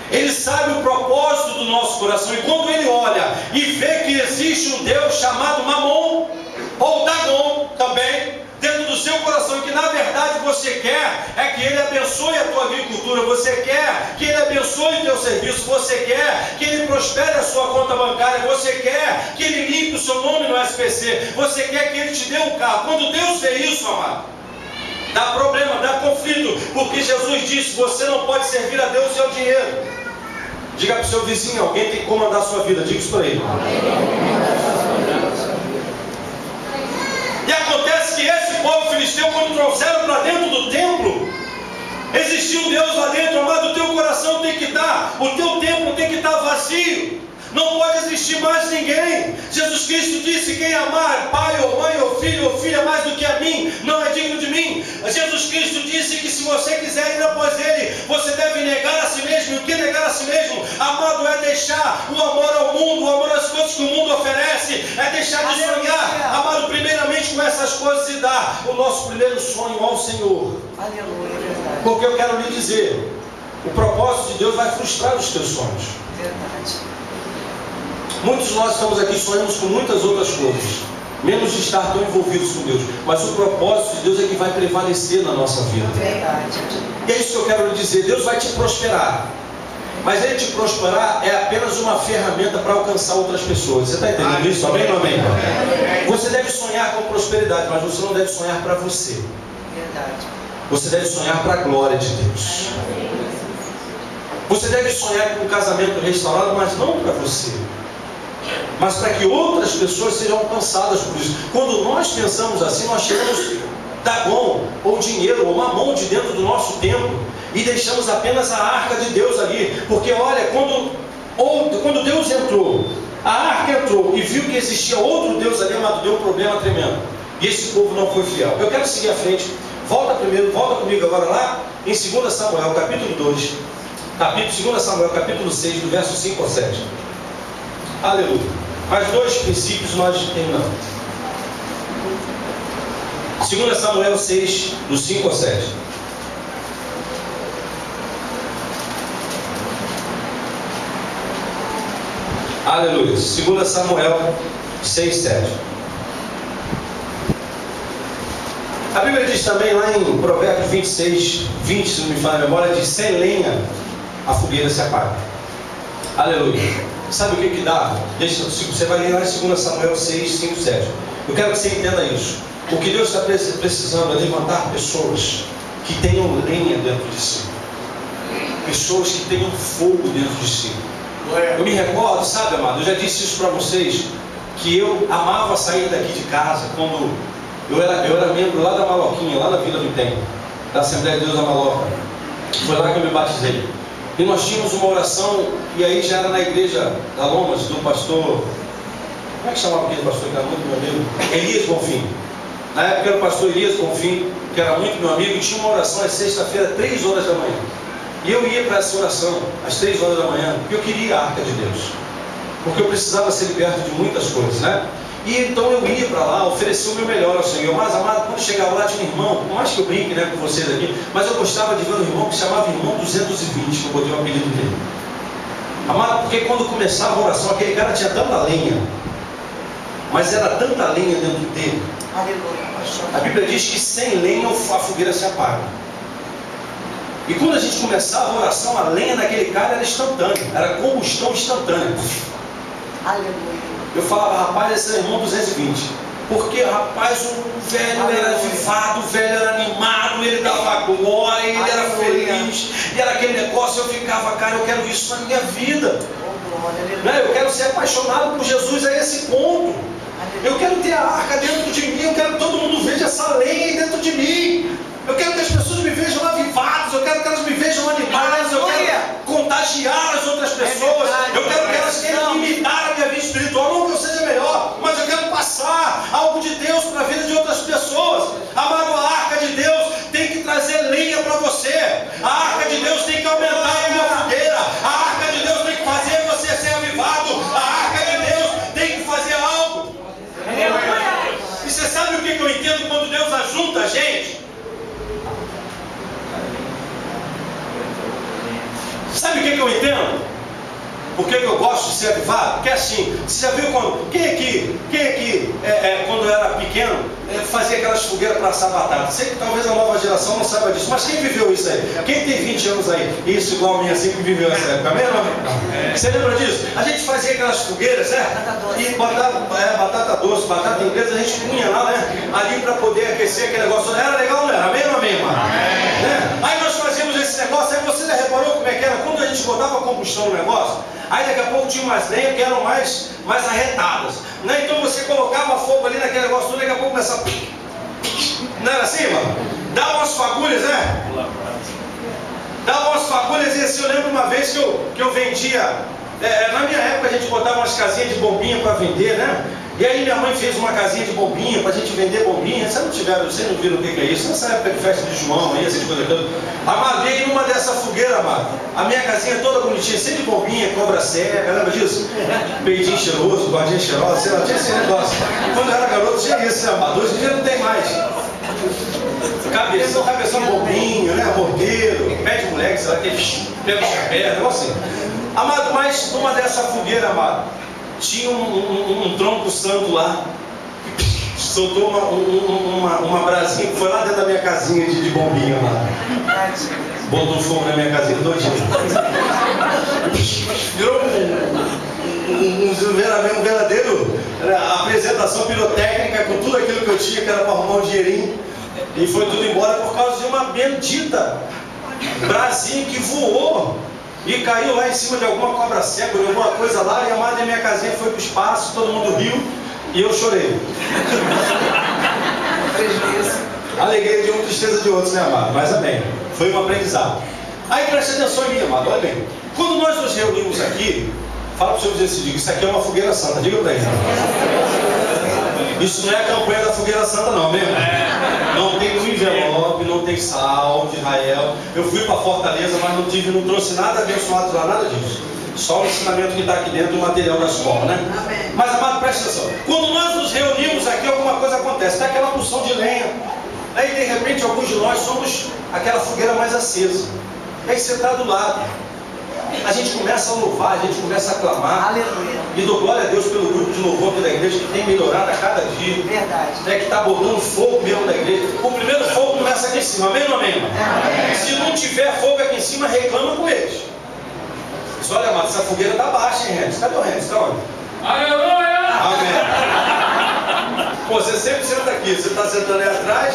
Ele sabe o propósito do nosso coração, e quando Ele olha e vê que existe um Deus chamado Mamon, ou Dagon também, dentro do seu coração, e que na verdade você quer é que Ele abençoe a tua agricultura, você quer que Ele abençoe o teu serviço, você quer que Ele prospere a sua conta bancária, você quer que Ele limpe o seu nome no SPC, você quer que Ele te dê um carro. Quando Deus vê isso, amado, dá problema, dá conflito, porque Jesus disse: você não pode servir a Deus e ao dinheiro. Diga para o seu vizinho: alguém tem que comandar a sua vida. Diga isso para ele. E acontece que esse povo filisteu, quando trouxeram para dentro do templo, existia um Deus lá dentro, amado. O teu coração tem que estar, o teu templo tem que estar vazio. Não pode existir mais ninguém. Jesus Cristo disse: quem amar pai ou mãe ou filha mais do que a mim, não é digno de mim. Jesus Cristo disse que se você quiser ir após Ele, você deve negar a si mesmo. E o que negar a si mesmo, amado, é deixar o amor ao mundo, o amor às coisas que o mundo oferece, é deixar de sonhar, amado, primeiramente com essas coisas, e dar o nosso primeiro sonho ao Senhor. Aleluia. Porque eu quero lhe dizer, o propósito de Deus vai frustrar os teus sonhos. Verdade. Muitos de nós estamos aqui, sonhamos com muitas outras coisas, menos de estar tão envolvidos com Deus, mas o propósito de Deus é que vai prevalecer na nossa vida. Verdade. E é isso que eu quero lhe dizer. Deus vai te prosperar, mas Ele te prosperar é apenas uma ferramenta para alcançar outras pessoas. Você está entendendo isso? Amém ou não amém? Você deve sonhar com prosperidade, mas você não deve sonhar para você. Verdade. Você deve sonhar para a glória de Deus. Você deve sonhar com um casamento restaurado, mas não para você, mas para que outras pessoas sejam alcançadas por isso. Quando nós pensamos assim, nós tiramos Dagon, ou dinheiro, ou mamão de dentro do nosso templo, e deixamos apenas a arca de Deus ali. Porque olha, quando Deus entrou, a arca entrou e viu que existia outro Deus ali, amado, deu um problema tremendo. E esse povo não foi fiel. Eu quero seguir à frente. Volta comigo agora lá em 2 Samuel, capítulo 2. 2 Samuel, capítulo 6, do verso 5 ao 7. Aleluia. Mais dois princípios nós terminamos. 2 Samuel 6, do 5 ao 7. Aleluia. 2 Samuel 6, 7. A Bíblia diz também lá em Provérbios 26, 20, se não me falha a memória, diz: sem lenha a fogueira se apaga. Aleluia. Sabe o que dá? Você vai ler lá em 2 Samuel 6, 5, 7. Eu quero que você entenda isso. O que Deus está precisando é levantar pessoas que tenham lenha dentro de si, pessoas que tenham fogo dentro de si. Eu me recordo, sabe, amado, eu já disse isso para vocês, que eu amava sair daqui de casa quando eu era membro lá da Maloquinha, lá na Vila do Tempo, da Assembleia de Deus da Maloca. Foi lá que eu me batizei. E nós tínhamos uma oração, e aí já era na igreja da Lomas, do pastor, como é que chamava aquele pastor que era muito meu amigo? Elias Bonfim. Na época era o pastor Elias Bonfim, que era muito meu amigo, e tinha uma oração às sexta-feira, 3 horas da manhã. E eu ia para essa oração às 3 horas da manhã, porque eu queria a arca de Deus, porque eu precisava ser liberto de muitas coisas, né? E então eu ia para lá, oferecia o meu melhor ao Senhor. Mas, amado, quando chegava lá tinha um irmão, por mais que eu brinque, né, com vocês aqui, mas eu gostava de ver um irmão que chamava Irmão 220, que eu botei o apelido dele. Amado, porque quando começava a oração, aquele cara tinha tanta lenha, mas era tanta lenha dentro dele. Aleluia. A Bíblia diz que sem lenha a fogueira se apaga. E quando a gente começava a oração, a lenha daquele cara era instantânea, era combustão instantânea. Aleluia. Eu falava: rapaz, esse é o irmão 220. Porque, rapaz, o velho era avivado, o velho era animado, ele dava glória, ele era feliz. E era aquele negócio, eu ficava: cara, eu quero isso na minha vida. Eu quero ser apaixonado por Jesus a esse ponto. Eu quero ter a arca dentro de mim, eu quero que todo mundo veja essa lenha dentro de mim. Eu quero que as pessoas me vejam avivadas, eu quero que elas me vejam animadas, eu quero contagiar as outras pessoas, eu quero que elas queiram imitar a minha vida espiritual, não que eu seja melhor, mas eu quero passar algo de Deus para a vida de outras pessoas. Amado, a arca de Deus tem que trazer lenha para você, a arca de Deus tem que aumentar a minha fogueira, a arca de Deus tem que fazer você ser avivado, a arca de Deus tem que fazer algo. E você sabe o que eu entendo quando Deus ajunta a gente? eu entendo? Por que eu gosto de ser avivado? Porque assim, você já viu quando... Quem aqui quando eu era pequeno, fazia aquelas fogueiras para assar batata? Sei que talvez a nova geração não saiba disso, mas quem viveu isso aí? Quem tem 20 anos aí? Isso, igual a mim, assim, que viveu essa época mesmo? Você lembra disso? A gente fazia aquelas fogueiras, e botava batata doce, batata inglesa, a gente punha lá, ali para poder aquecer aquele negócio. Era legal, não era? Amém ou amém, mano? Aí nós fazíamos esse negócio, aí você já reparou como é que era? Quando a gente botava combustão no negócio, aí daqui a pouco tinha umas lenhas que eram mais arretadas, Então você colocava fogo ali naquele negócio, daqui a pouco começava... Não era assim, mano? Dava umas fagulhas, Dava umas fagulhas, e assim, eu lembro uma vez que eu vendia... na minha época a gente botava umas casinhas de bombinha para vender, E aí minha mãe fez uma casinha de bombinha para a gente vender bombinha. Vocês não viram o que é isso? Nessa época de festa de João, aí, essas coisas todas. Amado, e numa dessa fogueira, amado, a minha casinha toda bonitinha, cheia de bombinha, cobra cega, lembra disso? Peidinho cheiroso, guardinha cheirosa, sei lá, tinha esse negócio. Quando eu era garoto tinha isso, amado. Hoje em dia não tem mais. Cabeção bombinho, Morteiro, pé de moleque, sei lá, pega o chapéu, negócio assim. Amado, mas numa dessa fogueira, amado, tinha um tronco santo lá, que soltou uma brasinha que foi lá dentro da minha casinha de bombinha lá. Botou fogo na minha casinha todinha. Virou um verdadeiro apresentação pirotécnica com tudo aquilo que eu tinha, que era para arrumar um dinheirinho. E foi tudo embora por causa de uma bendita brasinha que voou. E caiu lá em cima de alguma cobra seca, de alguma coisa lá, e a madre da minha casinha foi pro espaço, todo mundo riu, e eu chorei. Alegria de um, tristeza de outros, amado? Mas amém. Foi um aprendizado. Aí preste atenção em mim, amado, olha bem. Quando nós nos reunimos aqui, fala pro senhor dizer assim, isso aqui é uma fogueira santa, diga para ele. Isso não é a campanha da fogueira santa não, mesmo? Não tem um envelope, não tem sal de Israel. Eu fui para Fortaleza, mas não trouxe nada abençoado lá, nada disso. Só o ensinamento que está aqui dentro do material da escola, Mas, amado, presta atenção. Quando nós nos reunimos aqui, alguma coisa acontece. Tem aquela porção de lenha. Aí, de repente, alguns de nós somos aquela fogueira mais acesa. Aí você está do lado. A gente começa a louvar, a gente começa a clamar. Aleluia. E dou glória a Deus pelo grupo de louvor aqui da igreja, que tem melhorado a cada dia. Verdade. Que está botando fogo mesmo da igreja. O primeiro fogo começa aqui em cima, amém ou amém? Se não tiver fogo aqui em cima, reclama com eles. Mas olha, amado, essa fogueira está baixa, hein, Renan? Cadê o Renan? Está onde? Aleluia! Amém. Pô, você sempre senta aqui, você está sentando aí atrás.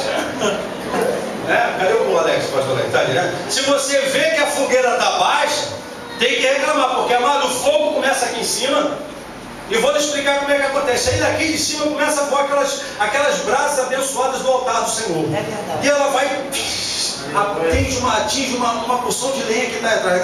Cadê o Alex, pastor Alex? Tá direto? Se você vê que a fogueira está baixa, tem que reclamar, porque, amado, o fogo começa aqui em cima. E vou lhe explicar como é que acontece. Aí daqui de cima começa a voar aquelas brasas abençoadas do altar do Senhor. É verdade. E ela vai, atinge uma porção de lenha que está atrás.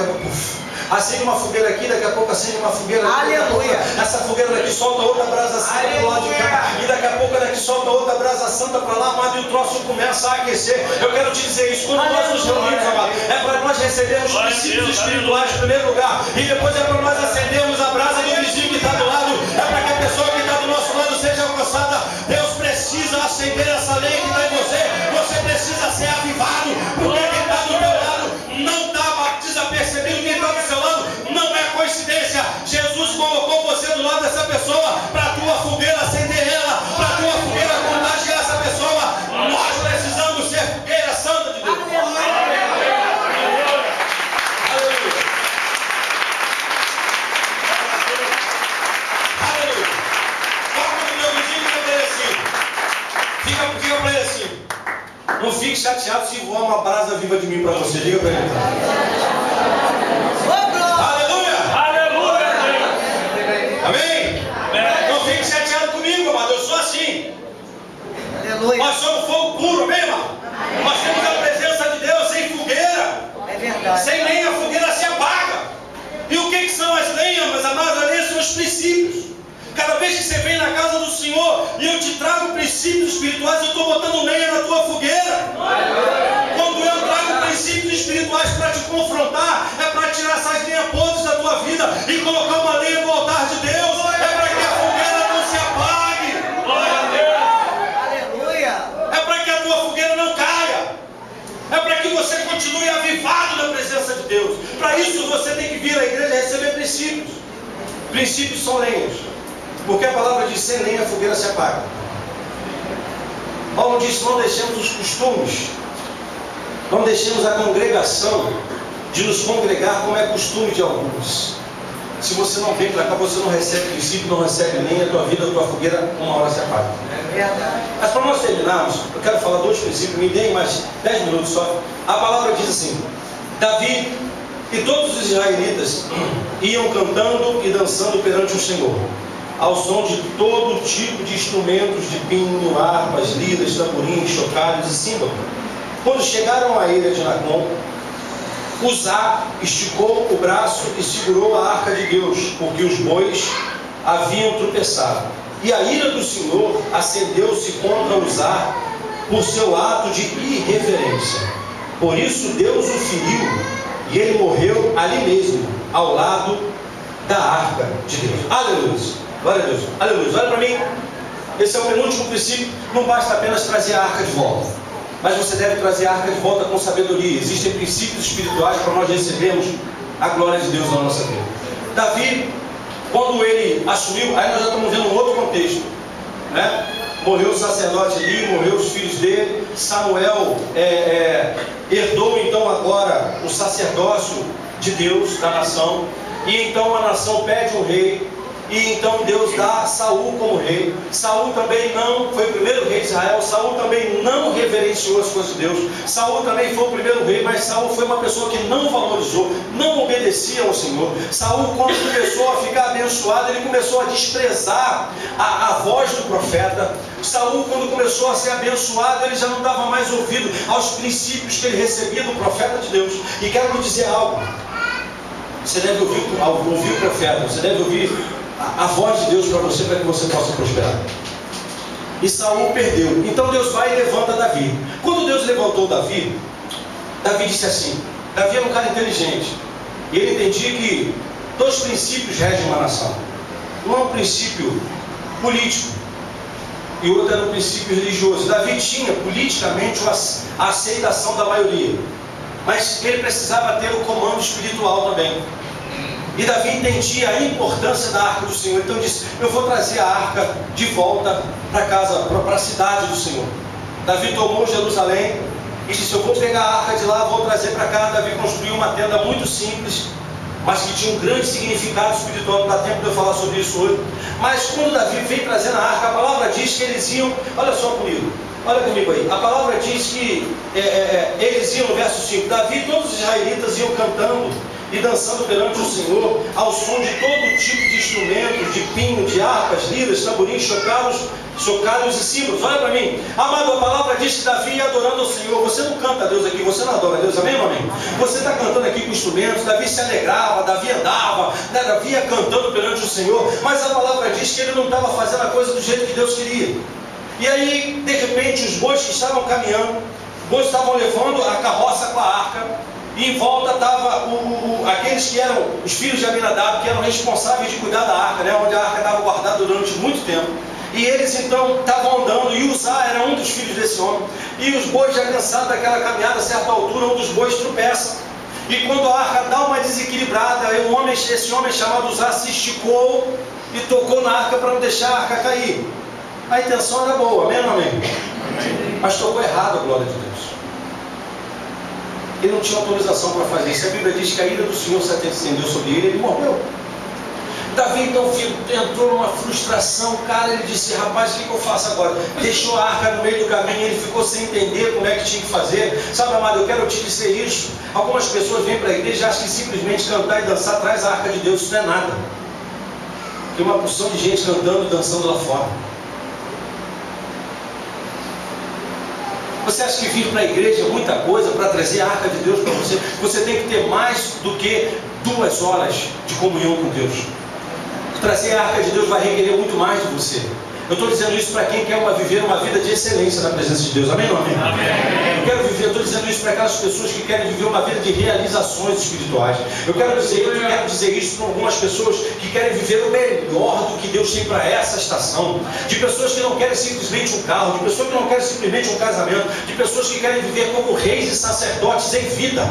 Acende uma fogueira aqui, daqui a pouco acende uma fogueira aqui. Aleluia. Essa fogueira daqui solta outra brasa santa para o lado de cá. E daqui a pouco daqui solta outra brasa santa para lá, amado, e o troço começa a aquecer. Eu quero te dizer isso, quando nós nos reunimos, amado, é para nós recebermos princípios espirituais em primeiro lugar. E depois é para nós acendermos a brasa do vizinho que está do lado. É para que a pessoa que está do nosso lado seja alcançada. Deus precisa acender essa lei que está em você. Você precisa ser avivado. Porque quem está do teu lado não está desapercebido. Quem está do seu lado não é coincidência. Jesus colocou você do lado dessa pessoa para a tua fogueira acender ela, para a tua fogueira contagiar essa pessoa. Nós precisamos ser fogueira santa de Deus. Aleluia. Aleluia. Toca no meu vizinho e diga assim. Fica para ele assim. Não fique chateado se voar uma brasa viva de mim para você. Diga para ele. Aleluia! Aleluia! Amém? Não fique chateado comigo, amado. Eu sou assim. Aleluia. Nós somos fogo puro, amém, amado? Nós temos a presença de Deus sem fogueira. É verdade. Sem lenha, a fogueira se apaga. E o que são as lenhas, meus amados? As lenhas são os princípios. Cada vez que você vem na casa do Senhor e eu te trago princípios espirituais, eu estou botando lenha na tua fogueira. Quando eu trago princípios espirituais para te confrontar, é para tirar essas lenhas podres da tua vida e colocar uma lenha no altar de Deus. É para que a fogueira não se apague. Glória a Deus. Aleluia. É para que a tua fogueira não caia. É para que você continue avivado na presença de Deus. Deus. Para isso você tem que vir à igreja e receber princípios. Princípios são lenhas. Porque a palavra diz: sem lenha a fogueira se apaga. Paulo disse: não deixemos os costumes, não deixemos a congregação de nos congregar como é costume de alguns. Se você não vem para cá, você não recebe princípio, não recebe lenha, a tua vida, a tua fogueira, uma hora se apaga. Mas para nós terminarmos, eu quero falar 2 princípios, me deem mais 10 minutos só. A palavra diz assim: Davi e todos os israelitas iam cantando e dançando perante o Senhor, ao som de todo tipo de instrumentos de pinho, harpas, liras, tamborins, chocalhos e símbolos. Quando chegaram à ilha de Nacon, Uzá esticou o braço e segurou a arca de Deus, porque os bois haviam tropeçado. E a ira do Senhor acendeu-se contra Uzá por seu ato de irreverência. Por isso Deus o feriu e ele morreu ali mesmo, ao lado da arca de Deus. Aleluia! Glória a Deus! Aleluia! Olha para mim, esse é o penúltimo princípio. Não basta apenas trazer a arca de volta, mas você deve trazer a arca de volta com sabedoria. Existem princípios espirituais para nós recebermos a glória de Deus na nossa vida. Davi, quando ele assumiu, aí nós já estamos vendo um outro contexto, né? Morreu o sacerdote ali, morreu os filhos dele. Samuel herdou então agora o sacerdócio de Deus da nação. E então a nação pede um rei. E então Deus dá Saul como rei. Saul também não foi o primeiro rei de Israel. Saul também não reverenciou as coisas de Deus. Saul também foi o primeiro rei, mas Saul foi uma pessoa que não valorizou, não obedecia ao Senhor. Saul, quando começou a ficar abençoado, ele começou a desprezar a voz do profeta. Saul, quando começou a ser abençoado, ele já não dava mais ouvido aos princípios que ele recebia do profeta de Deus. E quero lhe dizer algo: você deve ouvir o profeta, você deve ouvir a voz de Deus para que você possa prosperar. E Saul perdeu. Então Deus vai e levanta Davi. Quando Deus levantou Davi, Davi disse assim: Davi era um cara inteligente, e ele entendia que 2 princípios regem uma nação. Um é um princípio político e o outro era um princípio religioso. Davi tinha politicamente a aceitação da maioria, mas ele precisava ter o comando espiritual também. E Davi entendia a importância da arca do Senhor. Então ele disse: eu vou trazer a arca de volta para casa, para a cidade do Senhor. Davi tomou Jerusalém e disse: eu vou pegar a arca de lá, vou trazer para cá. Davi construiu uma tenda muito simples, mas que tinha um grande significado espiritual. Não dá tempo de eu falar sobre isso hoje. Mas quando Davi veio trazendo a arca, a palavra diz que eles iam, olha só comigo, olha comigo aí, a palavra diz que eles iam, no verso 5, Davi e todos os israelitas iam cantando e dançando perante o Senhor, ao som de todo tipo de instrumentos, de pinho, de harpas, liras, tamborins, chocalhos e símbolos. Olha para mim, amado, a palavra diz que Davi ia adorando ao Senhor. Você não canta a Deus aqui, você não adora a Deus, amém, amém? Você está cantando aqui com instrumentos. Davi se alegrava, Davi andava, né? Davi ia cantando perante o Senhor, mas a palavra diz que ele não estava fazendo a coisa do jeito que Deus queria. E aí, de repente, os bois que estavam caminhando, os bois estavam levando a carroça com a arca, e em volta estavam aqueles que eram os filhos de Aminadab, que eram responsáveis de cuidar da arca, né? Onde a arca estava guardada durante muito tempo. E eles então estavam andando, e Uzá era um dos filhos desse homem. E os bois, já cansados daquela caminhada, a certa altura, um dos bois tropeça. E quando a arca dá uma desequilibrada, esse homem chamado Uzá se esticou e tocou na arca para não deixar a arca cair. A intenção era boa, amém ou amém? Mas tocou errado, a glória de Deus. Ele não tinha autorização para fazer isso. A Bíblia diz que a ira do Senhor se acendeu sobre ele e ele morreu. Davi então entrou numa frustração, cara. Ele disse: rapaz, o que eu faço agora? Deixou a arca no meio do caminho, ele ficou sem entender como é que tinha que fazer. Sabe, amado, eu quero te dizer isso. Algumas pessoas vêm para a igreja e acham que simplesmente cantar e dançar traz a arca de Deus. Isso não é nada. Tem uma porção de gente cantando e dançando lá fora. Você acha que vir para a igreja é muita coisa para trazer a arca de Deus para você? Você tem que ter mais do que 2 horas de comunhão com Deus. Trazer a arca de Deus vai requerer muito mais de você. Eu estou dizendo isso para quem quer viver uma vida de excelência na presença de Deus. Amém ou não amém? Amém. Eu estou dizendo isso para aquelas pessoas que querem viver uma vida de realizações espirituais. Eu quero dizer isso para algumas pessoas que querem viver o melhor do que Deus tem para essa estação. De pessoas que não querem simplesmente um carro, de pessoas que não querem simplesmente um casamento, de pessoas que querem viver como reis e sacerdotes em vida.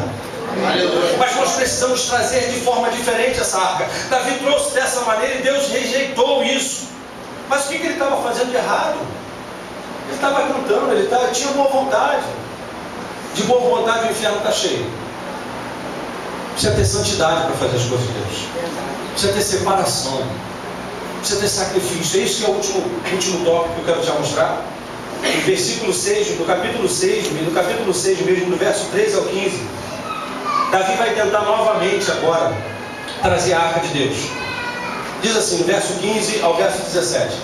Mas nós precisamos trazer de forma diferente essa arca. Davi trouxe dessa maneira e Deus rejeitou isso. Mas o que ele estava fazendo de errado? Ele estava cantando, ele tinha boa vontade. De boa vontade o inferno está cheio. Precisa ter santidade para fazer as coisas de Deus. Precisa ter separação. Precisa ter sacrifício. É isso que é o último tópico que eu quero te mostrar. No versículo 6, no capítulo 6 mesmo, no verso 3 ao 15. Davi vai tentar novamente agora trazer a arca de Deus. Diz assim, no verso 15 ao verso 17.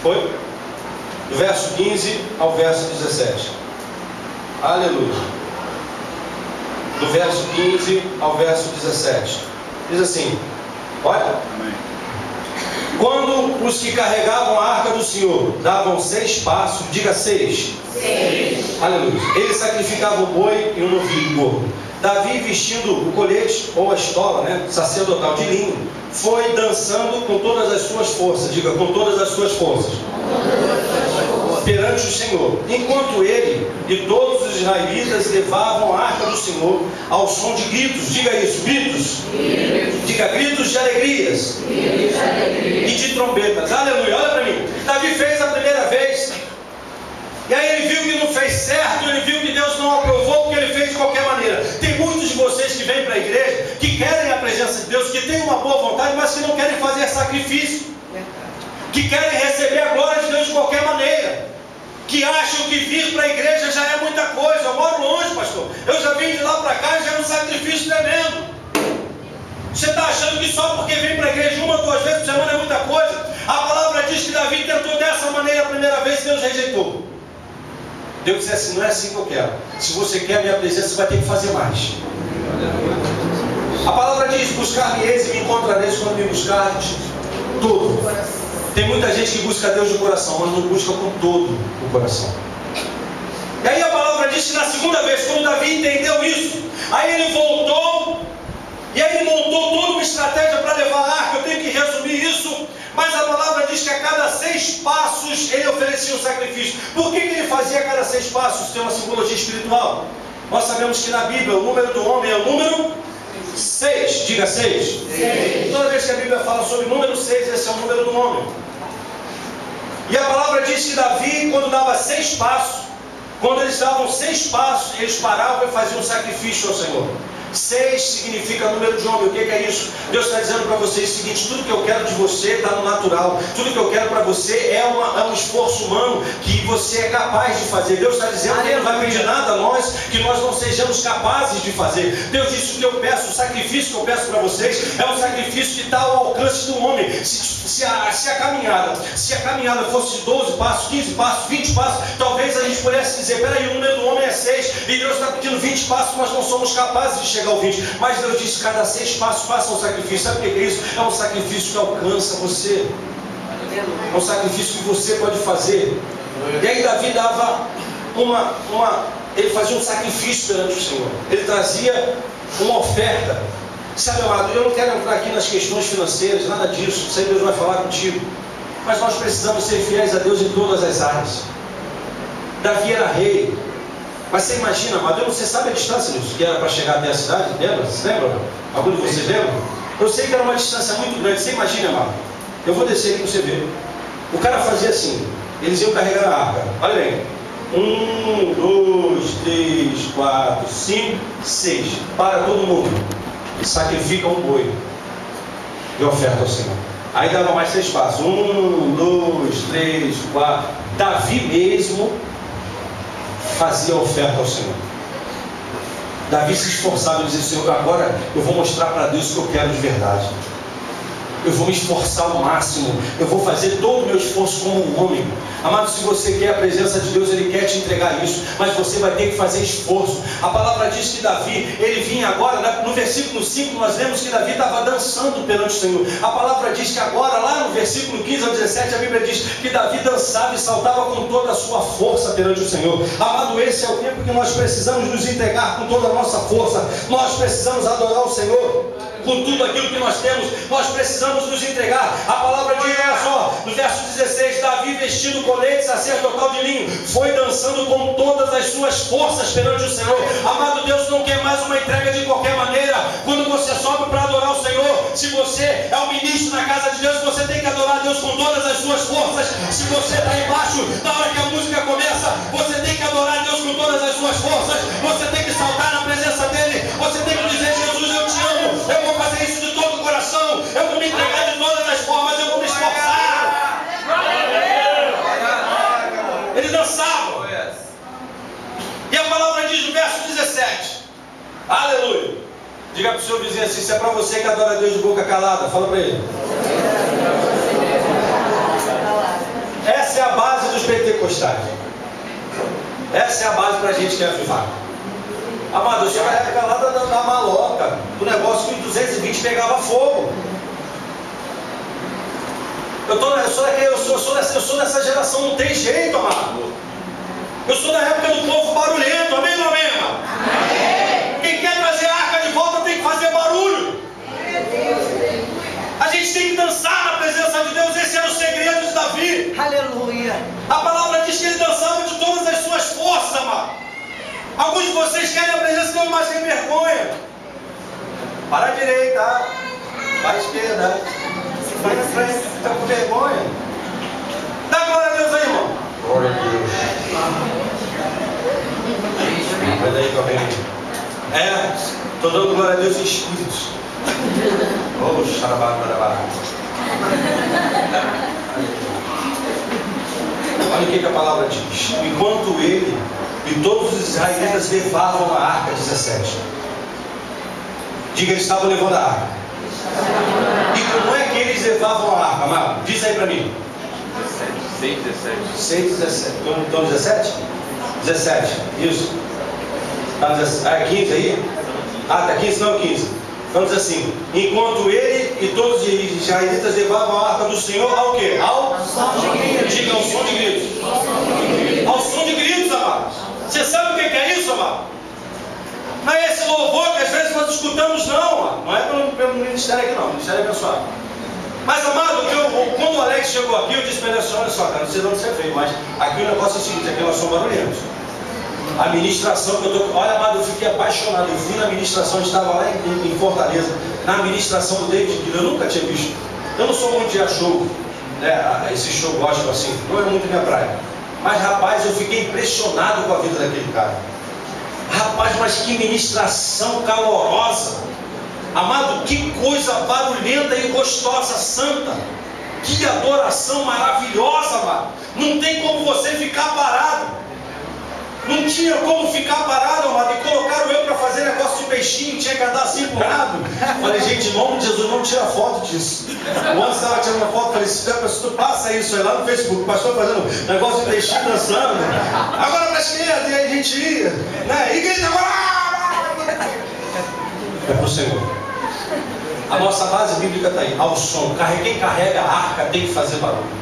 Foi? Do verso 15 ao verso 17. Aleluia. Do verso 15 ao verso 17. Diz assim, olha. Amém. Quando os que carregavam a arca do Senhor davam 6 passos, diga 6. Aleluia. Eles sacrificavam o boi e o novilho gordo. Davi, vestindo o colete ou a estola, sacerdotal de linho, foi dançando com todas as suas forças. Diga, com todas as suas forças. Perante o Senhor. Enquanto ele e todos os israelitas levavam a arca do Senhor ao som de gritos. Diga isso, gritos. Diga, gritos de alegrias. E de trombetas. Aleluia, olha para mim. Davi fez a primeira vez. E aí ele viu que não fez certo, ele viu que Deus não aprovou, porque ele fez de qualquer maneira. Tem muitos de vocês que vêm para a igreja, que querem a presença de Deus, que têm uma boa vontade, mas que não querem fazer sacrifício. Que querem receber a glória de Deus de qualquer maneira. Que acham que vir para a igreja já é muita coisa. Eu moro longe, pastor. Eu já vim de lá para cá e já é um sacrifício tremendo. Você está achando que só porque vem para a igreja 1 ou 2 vezes por semana é muita coisa? A palavra diz que Davi tentou dessa maneira a primeira vez e Deus rejeitou. Deus disse assim, não é assim que eu quero. Se você quer a minha presença, você vai ter que fazer mais. A palavra diz, buscar-me-eis e me encontrareis quando me buscardes todo. Tem muita gente que busca Deus de coração, mas não busca com todo o coração. E aí a palavra diz que na segunda vez, quando Davi entendeu isso, aí ele voltou, e aí ele montou toda uma estratégia para levar a arca. Eu tenho que resumir isso, mas a palavra diz que a cada 6 passos ele oferecia um sacrifício. Por que ele fazia a cada 6 passos? Tem uma simbologia espiritual. Nós sabemos que na Bíblia o número do homem é o número 6. Diga 6. Toda vez que a Bíblia fala sobre o número 6, esse é o número do homem. E a palavra diz que Davi, quando dava 6 passos, quando eles davam 6 passos, eles paravam e faziam um sacrifício ao Senhor. 6 significa número de homem. O que é isso? Deus está dizendo para vocês o seguinte: tudo que eu quero de você está no natural. Tudo que eu quero para você é um esforço humano que você é capaz de fazer. Deus está dizendo que Ele não vai pedir nada a nós que nós não sejamos capazes de fazer. Deus disse: o que eu peço, o sacrifício que eu peço para vocês é um sacrifício que está ao alcance do homem. Se a caminhada fosse de 12 passos, 15 passos, 20 passos, talvez a gente pudesse dizer: peraí, o número do homem é 6 e Deus está pedindo 20 passos, nós não somos capazes de chegar ao 20. Mas Deus disse: cada 6 passos faça um sacrifício. Sabe o que é isso? É um sacrifício que alcança você. É um sacrifício que você pode fazer. E aí Davi dava ele fazia um sacrifício perante o Senhor. Ele trazia uma oferta. Sabe, amado, eu não quero entrar aqui nas questões financeiras, nada disso. Isso aí Deus vai falar contigo. Mas nós precisamos ser fiéis a Deus em todas as áreas. Davi era rei. Mas você imagina, amado, você sabe a distância disso, que era para chegar até a cidade? Lembra? Você lembra? Algum de vocês lembra? Eu sei que era uma distância muito grande. Você imagina, amado? Eu vou descer aqui para você ver. O cara fazia assim, eles iam carregar a arca. Olha bem. 1, 2, 3, 4, 5, 6. Para todo mundo. Sacrifica um boi e oferta ao Senhor. Aí dava mais 6 passos. 1, 2, 3, 4. Davi mesmo fazia oferta ao Senhor. Davi se esforçava e dizia: Senhor, agora eu vou mostrar para Deus o que eu quero de verdade. eu vou me esforçar ao máximo, eu vou fazer todo o meu esforço como um homem. Amado, se você quer a presença de Deus, Ele quer te entregar isso, mas você vai ter que fazer esforço. A palavra diz que Davi, ele vinha agora, no versículo 5, nós vemos que Davi estava dançando perante o Senhor. A palavra diz que agora, lá no versículo 15 ao 17, a Bíblia diz que Davi dançava e saltava com toda a sua força perante o Senhor. Amado, esse é o tempo que nós precisamos nos entregar com toda a nossa força. Nós precisamos adorar o Senhor com tudo aquilo que nós temos. Nós precisamos nos entregar. A palavra diz, olha só, no verso 16, Davi, vestido colete sacerdotal de linho, foi dançando com todas as suas forças perante o Senhor. Amado, Deus não quer mais uma entrega de qualquer maneira. Quando você sobe para adorar o Senhor, se você é um ministro na casa de Deus, você tem que adorar a Deus com todas as suas forças. Se você está embaixo, na hora que a música começa, você tem que adorar a Deus com todas as suas forças. Você tem que saltar na presença dEle. Você tem que dizer, Jesus, eu te amo, eu vou fazer isso de todo o coração, eu vou me entregar de todas as formas, eu vou me esforçar. Ele dançava. E a palavra diz no verso 17, aleluia. Diga para o seu vizinho assim, se é para você que adora a Deus de boca calada, fala para ele. Essa é a base dos pentecostais. Essa é a base para a gente que é avivado. Amado, eu sou na época lá da maloca, do negócio que em 220 pegava fogo. Eu sou dessa geração, não tem jeito, amado. Eu sou da época do povo barulhento, amém ou não amém, amado? Amém. Quem quer trazer a arca de volta tem que fazer barulho. A gente tem que dançar na presença de Deus, esse era o segredo de Davi. Aleluia. A palavra diz que ele dançava de todas as suas forças, amado. Alguns de vocês querem a presença de Deus, mas tem vergonha. Para a direita, para a esquerda. Se vai na frente, está com vergonha. Dá glória a Deus aí, irmão. Glória a Deus. Olha aí, também. Estou dando glória a Deus em espíritos. Oh, xarabarabarabará. Olha o que a palavra diz. Enquanto ele e todos os israelitas levavam a arca, 17. Diga, eles estavam levando a arca. E como é que eles levavam a arca, amado? Diz aí para mim. 6, 17. 6, 17. Então 17? 17, isso. É 15 aí? Tá 15, não 15. Vamos dizer assim, enquanto ele e todos os israelitas levavam a arca do Senhor ao quê? Ao som de gritos. Diga, ao som de gritos. Ao som de gritos, amados. Você sabe o que é isso, amado? Não é esse louvor que às vezes nós escutamos, não, amado. Não é pelo ministério aqui, não. O ministério é abençoado. Mas, amado, quando o Alex chegou aqui, eu disse para ele assim, olha só, cara, não sei de onde você veio, mas aqui o negócio é o seguinte, aqui nós somos barulhentos. A ministração que eu estou... Olha, amado, eu fiquei apaixonado. Eu fui na ministração, eu estava lá em Fortaleza, na ministração do David Guilherme. Eu nunca tinha visto. Eu não sou muito de show, né? Esse show gospel assim, não é muito minha praia. Mas, rapaz, eu fiquei impressionado com a vida daquele cara. Rapaz, mas que ministração calorosa. Amado, que coisa barulhenta e gostosa, santa. Que adoração maravilhosa, amado. Não tem como você ficar parado. Não tinha como ficar parado, amado, e colocaram eu para fazer negócio de peixinho, tinha que andar assim pro lado. Falei, gente, em nome de Jesus, não tira foto disso. O Anderson estava tirando uma foto, falei, se tu passa isso aí lá no Facebook, o pastor fazendo negócio de peixinho dançando, agora para a esquerda, e aí a gente ia, né? E grita agora! É pro Senhor. A nossa base bíblica está aí, ao som. Quem carrega a arca tem que fazer barulho.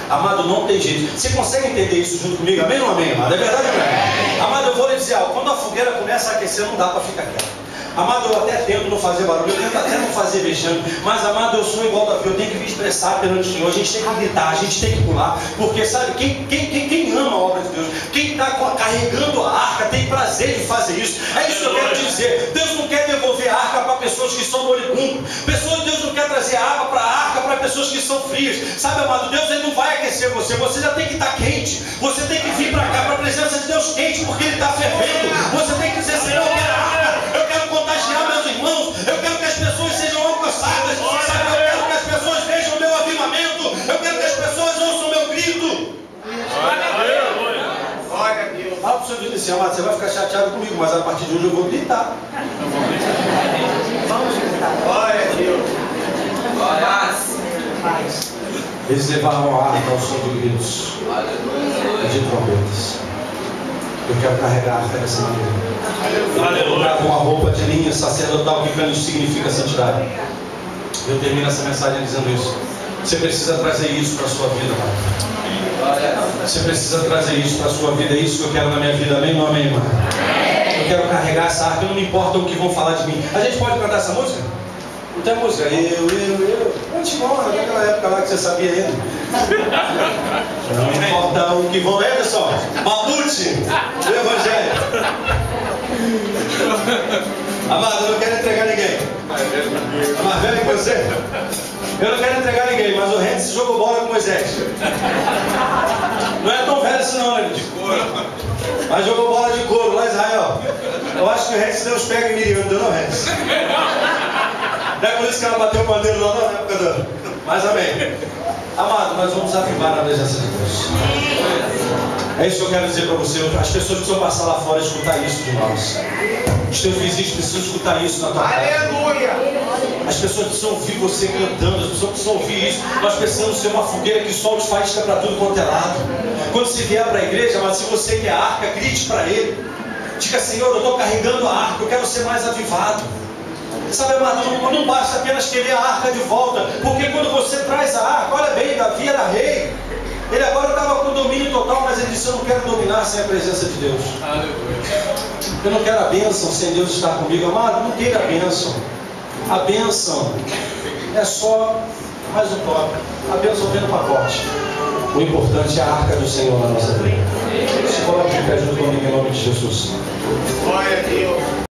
Amado, não tem jeito. Você consegue entender isso junto comigo? Amém ou não amém, amado? É verdade ou não é? Amado, eu vou lhe dizer algo. Quando a fogueira começa a aquecer, não dá para ficar quieto. Amado, eu até tento não fazer barulho, eu tento até não fazer vexame, mas, amado, eu sou igual Davi, eu tenho que me expressar perante o Senhor, a gente tem que gritar, a gente tem que pular, porque, sabe, quem ama a obra de Deus, quem está carregando a arca, tem prazer de fazer isso. É isso que eu quero te dizer. Deus não quer devolver a arca para pessoas que são moribundos. Deus não quer trazer água para a arca para pessoas que são frias. Sabe, amado, Deus ele não vai aquecer você, você já tem que estar quente, você tem que vir para cá, para a presença de Deus quente, porque Ele está fervendo. Você tem que dizer, Senhor, eu quero a arca, eu quero contagiar meus irmãos, eu quero que as pessoas sejam alcançadas, sabe? Eu quero que as pessoas vejam o meu avivamento, eu quero que as pessoas ouçam o meu grito. Fala para o seu vizinho assim, amado, você vai ficar chateado comigo, mas a partir de hoje eu vou gritar. Vamos gritar. Glória a Deus. Glória a Deus. Eles levaram a arca ao som de gritos e de trombetas. Eu quero carregar a arca dessa maneira. Eu trago uma roupa de linha sacerdotal que significa santidade. Eu termino essa mensagem dizendo isso. Você precisa trazer isso para a sua vida, mano. Você precisa trazer isso para a sua vida. É isso que eu quero na minha vida. Amém ou amém, irmão? Eu quero carregar essa arca. Não me importa o que vão falar de mim. A gente pode cantar essa música? Não tem música? Eu. Antigona, naquela época lá que você sabia ainda. Não importa o que vão. Pessoal, Mamute, o Evangelho. Amado, eu não quero entregar ninguém. Mais velho que você? Eu não quero entregar ninguém, mas o Renzi jogou bola com Moisés. Não é tão velho assim não, né? De couro. Mas jogou bola de couro lá em Israel. Eu acho que o Renzi deu uns pega em Miriam, não deu não, Renzi? Não é por isso que ela bateu o bandeiro lá na época do... Mas amém. Amado, nós vamos avivar na presença de Deus. É isso que eu quero dizer para você. As pessoas precisam passar lá fora e escutar isso de nós. Os teus vizinhos precisam escutar isso na tua casa. Aleluia! As pessoas precisam ouvir você cantando, as pessoas precisam ouvir isso. Nós precisamos ser uma fogueira que solte faísca para tudo quanto é lado. Quando você vier para a igreja, mas se você quer a arca, grite para ele. Diga, Senhor, eu estou carregando a arca, eu quero ser mais avivado. Sabe, amado, não basta apenas querer a arca de volta, porque quando você traz a arca, olha bem, Davi era rei. Ele agora estava com domínio total, mas ele disse, eu não quero dominar sem a presença de Deus. Eu não quero a bênção sem Deus estar comigo. Amado, não queira a bênção. A bênção é só mais um toque. A bênção vem no pacote. O importante é a arca do Senhor na nossa vida. Se coloque de pé junto comigo em nome de Jesus. Glória a Deus.